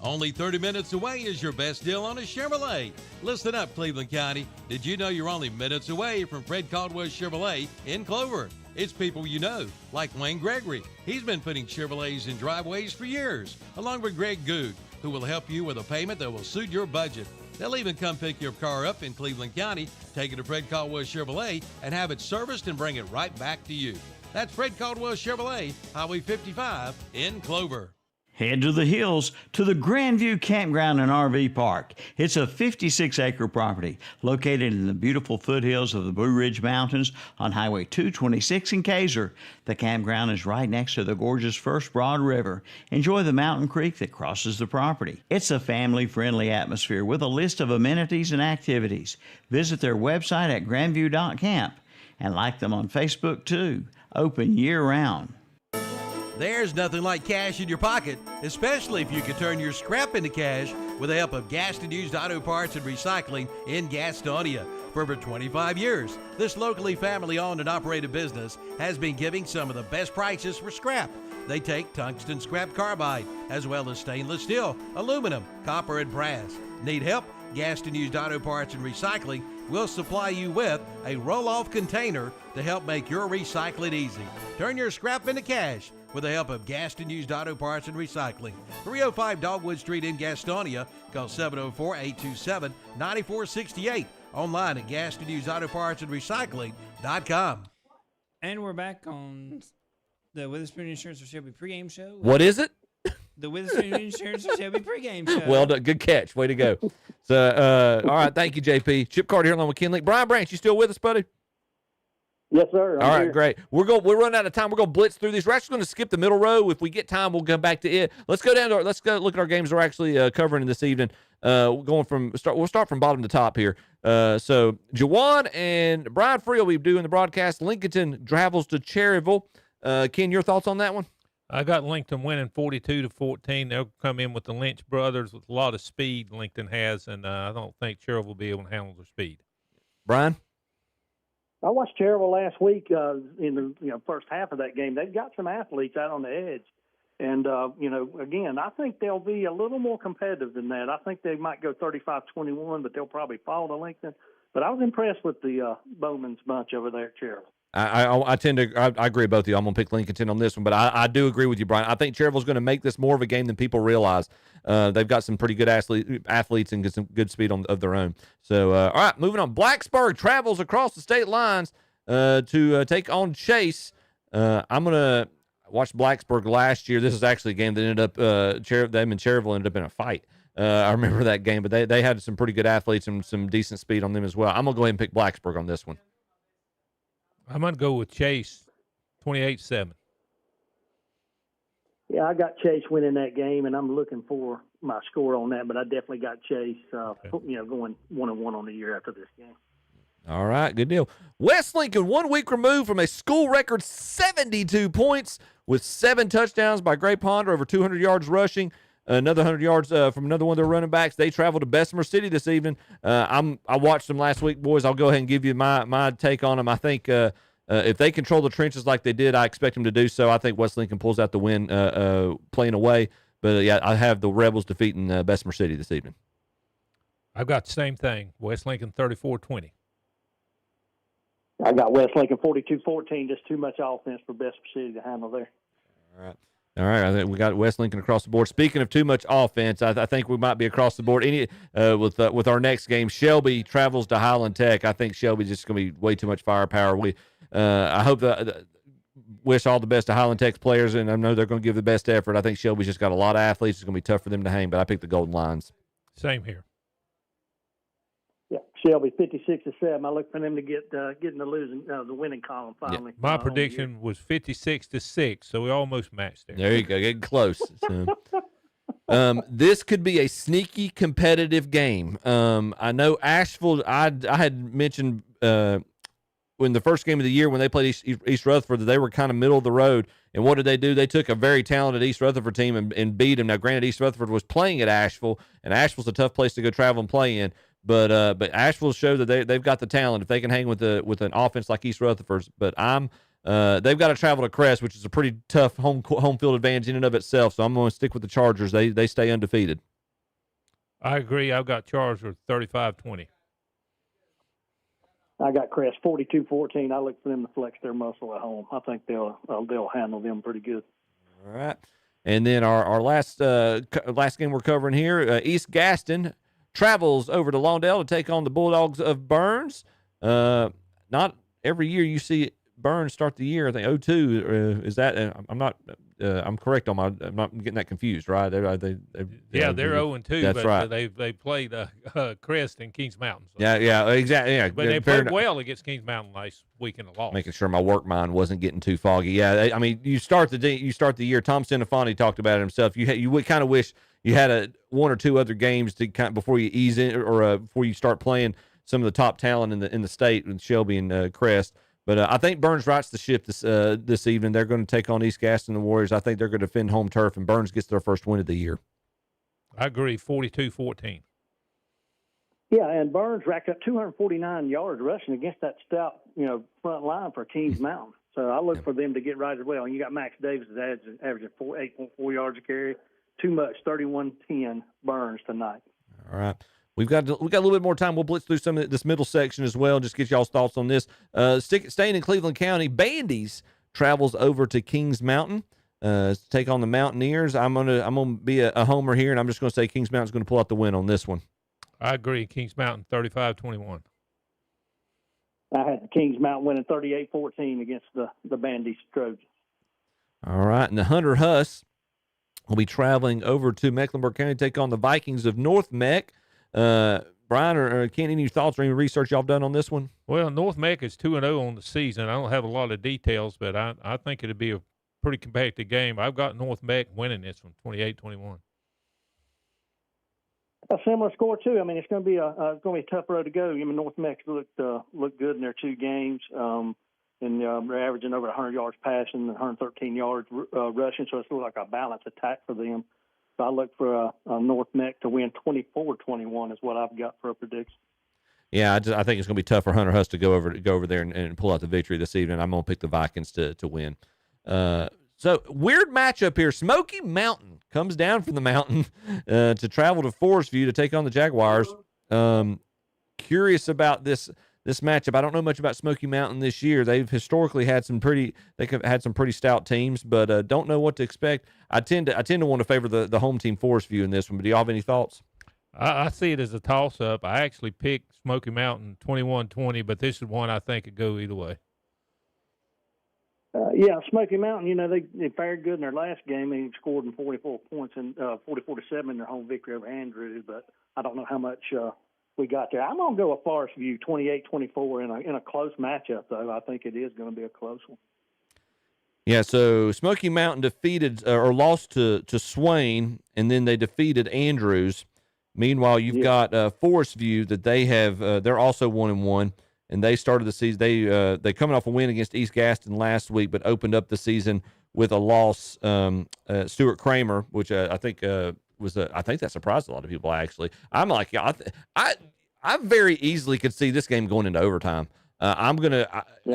Only 30 minutes away is your best deal on a Chevrolet. Listen up, Cleveland County. Did you know you're only minutes away from Fred Caldwell Chevrolet in Clover? It's people you know, like Wayne Gregory. He's been putting Chevrolets in driveways for years, along with Greg Good, who will help you with a payment that will suit your budget. They'll even come pick your car up in Cleveland County, take it to Fred Caldwell Chevrolet, and have it serviced and bring it right back to you. That's Fred Caldwell Chevrolet, Highway 55 in Clover. Head to the hills to the Grandview Campground and RV Park. It's a 56-acre property located in the beautiful foothills of the Blue Ridge Mountains on Highway 226 in Kaiser. The campground is right next to the gorgeous First Broad River. Enjoy the mountain creek that crosses the property. It's a family-friendly atmosphere with a list of amenities and activities. Visit their website at grandview.camp and like them on Facebook too. Open year-round. There's nothing like cash in your pocket, especially if you can turn your scrap into cash with the help of Gaston Used Auto Parts and Recycling in Gastonia. For over 25 years, this locally family-owned and operated business has been giving some of the best prices for scrap. They take tungsten scrap carbide, as well as stainless steel, aluminum, copper, and brass. Need help? Gaston Used Auto Parts and Recycling will supply you with a roll-off container to help make your recycling easy. Turn your scrap into cash with the help of Gaston Used Auto Parts and Recycling. 305 Dogwood Street in Gastonia. Call 704-827-9468. Online at GastonUsedAutoPartsAndRecycling.com. And we're back on the Witherspoon Insurance of Shelby pregame show. What is it? The Witherspoon Insurance of Shelby pregame show. Well done. Good catch. Way to go. So, all right. Thank you, JP. Chip Carter here along with Ken Link. Brian Branch, you still with us, buddy? Yes, sir. All right, great. We're running out of time. We're going to blitz through these. We're actually going to skip the middle row. If we get time, we'll come back to it. Let's go look at our games we're actually covering this evening. We'll start from bottom to top here. So Jawan and Brian Free will be doing the broadcast. Lincolnton travels to Cherryville. Ken, your thoughts on that one? I got Lincoln winning 42-14. They'll come in with the Lynch brothers with a lot of speed Lincoln has, and I don't think Cherryville will be able to handle their speed. Brian? I watched Cherryville last week in the first half of that game. They've got some athletes out on the edge. And, again, I think they'll be a little more competitive than that. I think they might go 35-21, but they'll probably fall to Lincoln. But I was impressed with the Bowman's bunch over there at Cherryville. I tend to I agree with both of you. I'm going to pick Lincoln 10 on this one, but I do agree with you, Brian. I think Cherryville's going to make this more of a game than people realize. They've got some pretty good athletes and some good speed of their own. So, all right, moving on. Blacksburg travels across the state lines to take on Chase. I'm going to watch Blacksburg last year. This is actually a game that ended up them and Cherryville ended up in a fight. I remember that game, but they had some pretty good athletes and some decent speed on them as well. I'm going to go ahead and pick Blacksburg on this one. I'm going to go with Chase, 28-7. Yeah, I got Chase winning that game, and I'm looking for my score on that, but I definitely got Chase, going 1-1 on the year after this game. All right, good deal. West Lincoln, 1 week removed from a school record 72 points with 7 touchdowns by Gray Ponder, over 200 yards rushing. Another 100 yards from another one of their running backs. They traveled to Bessemer City this evening. I watched them last week, boys. I'll go ahead and give you my take on them. I think if they control the trenches like they did, I expect them to do so. I think West Lincoln pulls out the win playing away. But, yeah, I have the Rebels defeating Bessemer City this evening. I've got the same thing. West Lincoln 34-20. I got West Lincoln 42-14, just too much offense for Bessemer City to handle there. All right, I think we got West Lincoln across the board. Speaking of too much offense, I think we might be across the board. With our next game, Shelby travels to Highland Tech. I think Shelby's just going to be way too much firepower. I hope wish all the best to Highland Tech's players, and I know they're going to give the best effort. I think Shelby's just got a lot of athletes. It's going to be tough for them to hang, but I picked the Golden Lions. Same here. Yeah, Shelby 56-7. I look for them to get in the winning column finally. Yeah. My prediction was 56-6, so we almost matched there. There you go, getting close. So, this could be a sneaky competitive game. I know Asheville. I had mentioned in the first game of the year when they played East Rutherford that they were kind of middle of the road. And what did they do? They took a very talented East Rutherford team and beat them. Now, granted, East Rutherford was playing at Asheville, and Asheville's a tough place to go travel and play in. But Asheville showed that they've got the talent if they can hang with an offense like East Rutherford's. But they've got to travel to Crest, which is a pretty tough home field advantage in and of itself. So I'm going to stick with the Chargers. They stay undefeated. I agree. I've got Chargers 35-20. I got Crest 42-14. I look for them to flex their muscle at home. I think they'll handle them pretty good. All right. And then our last game we're covering here, East Gaston travels over to Lawndale to take on the Bulldogs of Burns. Not every year you see Burns start the year. I think 0-2 is that. I'm correct on I'm not getting that confused, right? They're 0-2. That's but right. They played Crest and Kings Mountain. So. Yeah, exactly. Yeah, but they played well against Kings Mountain last week in the loss. Making sure my work mind wasn't getting too foggy. Yeah, I mean, you start the year. Tom Sinafani talked about it himself. You would kind of wish you had one or two other games to before you ease in or before you start playing some of the top talent in the state with Shelby and Crest. But I think Burns rights the ship this evening. They're going to take on East Gaston and the Warriors. I think they're going to defend home turf, and Burns gets their first win of the year. I agree, 42-14. Yeah, and Burns racked up 249 yards rushing against that stout, front line for Kings Mountain. So I look for them to get right as well. And you got Max Davis averaging 8.4 yards a carry. Too much, 31-10 Burns tonight. All right. We've got a little bit more time. We'll blitz through some of this middle section as well. Just get y'all's thoughts on this. Staying in Cleveland County, Bandy's travels over to Kings Mountain to take on the Mountaineers. I'm gonna be a homer here, and I'm just gonna say Kings Mountain's gonna pull out the win on this one. I agree. Kings Mountain 35-21. I had the Kings Mountain winning 38-14 against the Bandy's Trojans. All right, and the Hunter Huss will be traveling over to Mecklenburg County to take on the Vikings of North Meck. Brian or Ken, any thoughts or any research y'all done on this one? Well, North Meck is 2-0 on the season. I don't have a lot of details, but I think it'll be a pretty competitive game. I've got North Meck winning this one, 28-21. A similar score too. I mean, it's going to be a tough road to go. North Meck looked good in their two games, and they're averaging over 100 yards passing and 113 yards rushing. So it's sort of like a balanced attack for them. So I look for North Meck to win 24-21 is what I've got for a prediction. Yeah, I think it's going to be tough for Hunter Huss to go over there and pull out the victory this evening. I'm going to pick the Vikings to win. So weird matchup here. Smoky Mountain comes down from the mountain to travel to Forest View to take on the Jaguars. Curious about this matchup. I don't know much about Smoky Mountain this year. They've historically had some pretty stout teams, but don't know what to expect. I tend to want to favor the home team Forest View in this one. But do y'all have any thoughts? I see it as a toss-up. I actually picked Smoky Mountain 21-20, but this is one I think could go either way. Yeah, Smoky Mountain, they fared good in their last game. They scored 44 points and 44-7 in their home victory over Andrews, but I don't know how much we got there. I'm going to go with Forest View 28-24 in a close matchup, though. I think it is going to be a close one. Yeah, so Smoky Mountain defeated or lost to Swain, and then they defeated Andrews. Meanwhile, you've got Forest View that they have. They're also 1-1. And they started the season. They coming off a win against East Gaston last week, but opened up the season with a loss. Stuart Kramer, which I think I think that surprised a lot of people. Actually, I'm like, I very easily could see this game going into overtime. I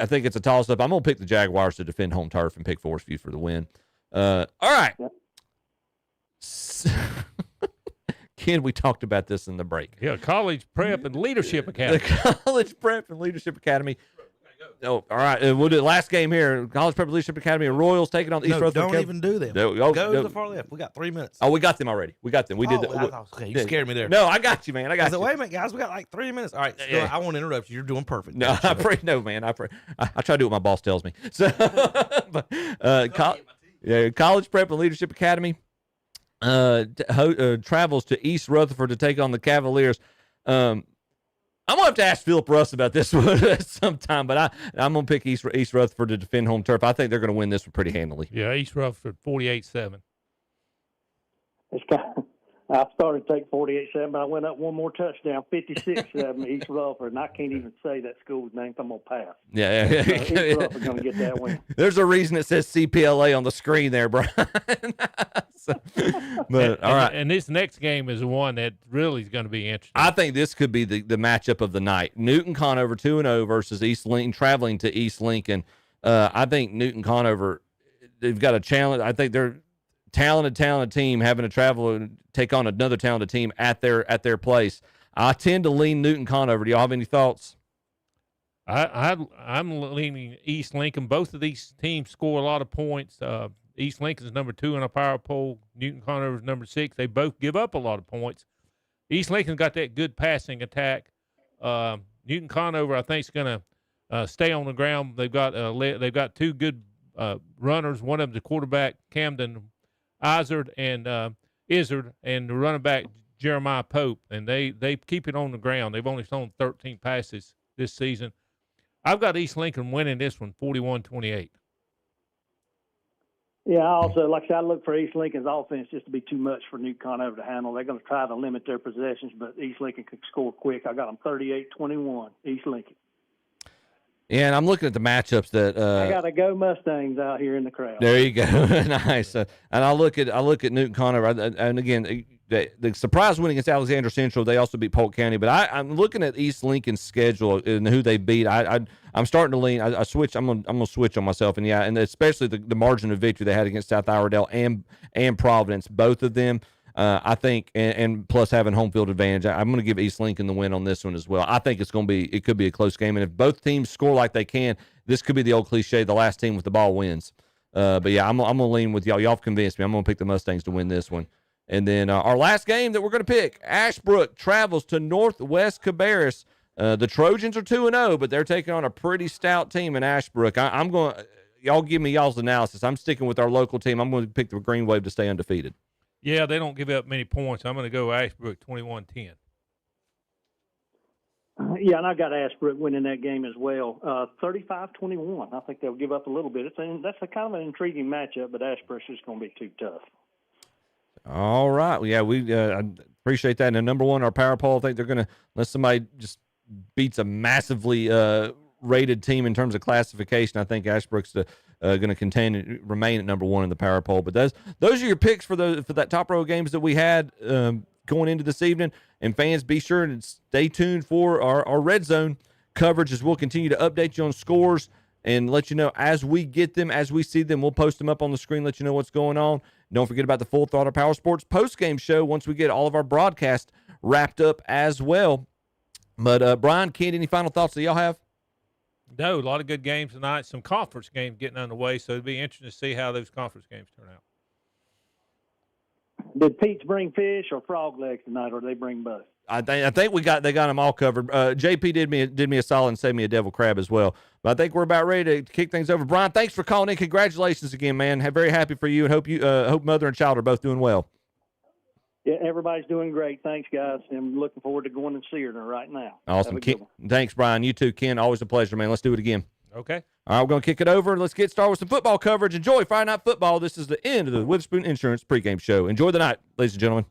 think it's a toss up. I'm gonna pick the Jaguars to defend home turf and pick Forest View for the win. All right. Ken, we talked about this in the break. Yeah, College Prep and Leadership Academy. The College Prep and Leadership Academy. Oh, all right. We'll do the last game here. College Prep and Leadership Academy and Royals taking on the East Rutherford. Don't even do them. Go to the far left. We got 3 minutes. Oh, we got them already. We got them. We did. Okay, you scared me there. No, I got you, man. I got you. Wait a minute, guys. We got like 3 minutes. All right, I won't interrupt you. You're doing perfect. No, I pray. No, man. I pray. I try to do what my boss tells me. So, College Prep and Leadership Academy travels to East Rutherford to take on the Cavaliers. I'm gonna have to ask Philip Russ about this one sometime, but I'm gonna pick East Rutherford to defend home turf. I think they're gonna win this one pretty handily. Yeah, East Rutherford 48-7. I started to take 48-7, but I went up one more touchdown, 56-7 East Rutherford, and I can't even say that school's name. I'm going to pass. Yeah. East Rutherford's going to get that win. There's a reason it says CPLA on the screen there, Brian. All right. And this next game is the one that really is going to be interesting. I think this could be the matchup of the night. Newton Conover 2-0 versus East Lincoln, traveling to East Lincoln. I think Newton Conover, they've got a challenge. I think they're talented team having to travel and take on another talented team at their place. I tend to lean Newton Conover. Do y'all have any thoughts? I'm leaning East Lincoln. Both of these teams score a lot of points. East Lincoln's number 2 in a power poll. Newton Conover's number 6. They both give up a lot of points. East Lincoln's got that good passing attack. Newton Conover, I think, is going to stay on the ground. They've got 2 good runners. One of them's a quarterback, Camden Izard, and and the running back Jeremiah Pope, and they keep it on the ground. They've only thrown 13 passes this season. I've got East Lincoln winning this one, 41-28. Yeah, I also, like I said, I look for East Lincoln's offense just to be too much for Newton Conover to handle. They're going to try to limit their possessions, but East Lincoln could score quick. I got them 38-21, East Lincoln. Yeah, and I'm looking at the matchups that I got to go Mustangs out here in the crowd. There you go. Nice. And I look at Newton Conover, and again, the surprise win against Alexander Central. They also beat Polk County, but I'm looking at East Lincoln's schedule and who they beat. I'm starting to lean. I switch. I'm gonna switch on myself, and yeah, and especially the margin of victory they had against South Iredell and Providence, both of them. I think, and plus having home field advantage, I'm going to give East Lincoln the win on this one as well. I think it could be a close game, and if both teams score like they can, this could be the old cliche: the last team with the ball wins. But yeah, I'm going to lean with y'all. Y'all have convinced me. I'm going to pick the Mustangs to win this one. And then our last game that we're going to pick: Ashbrook travels to Northwest Cabarrus. The Trojans are 2-0, but they're taking on a pretty stout team in Ashbrook. I'm going. Y'all give me y'all's analysis. I'm sticking with our local team. I'm going to pick the Green Wave to stay undefeated. Yeah, they don't give up many points. I'm going to go Ashbrook 21-10. Yeah, and I got Ashbrook winning that game as well, 35-21. I think they'll give up a little bit. That's a kind of an intriguing matchup, but Ashbrook's just going to be too tough. All right. Yeah, we appreciate that. And number one, our power poll, I think they're going to, unless somebody just beats a massively rated team in terms of classification, I think Ashbrook's going to remain at number one in the power poll. But those are your picks for that top row games that we had going into this evening. And fans, be sure to stay tuned for our Red Zone coverage as we'll continue to update you on scores and let you know as we get them, as we see them. We'll post them up on the screen, let you know what's going on. Don't forget about the Full Throttle Power Sports post-game show once we get all of our broadcast wrapped up as well. But Brian, Ken, any final thoughts that y'all have? No, a lot of good games tonight. Some conference games getting underway, so it'll be interesting to see how those conference games turn out. Did Pete's bring fish or frog legs tonight, or did they bring both? I think they got them all covered. JP did me a solid and saved me a devil crab as well. But I think we're about ready to kick things over. Brian, thanks for calling in. Congratulations again, man. Very happy for you, and hope mother and child are both doing well. Yeah, everybody's doing great. Thanks, guys. I'm looking forward to going and seeing her right now. Awesome. Thanks, Brian. You too, Ken. Always a pleasure, man. Let's do it again. Okay. All right, we're going to kick it over. Let's get started with some football coverage. Enjoy Friday Night Football. This is the end of the Witherspoon Insurance pregame show. Enjoy the night, ladies and gentlemen.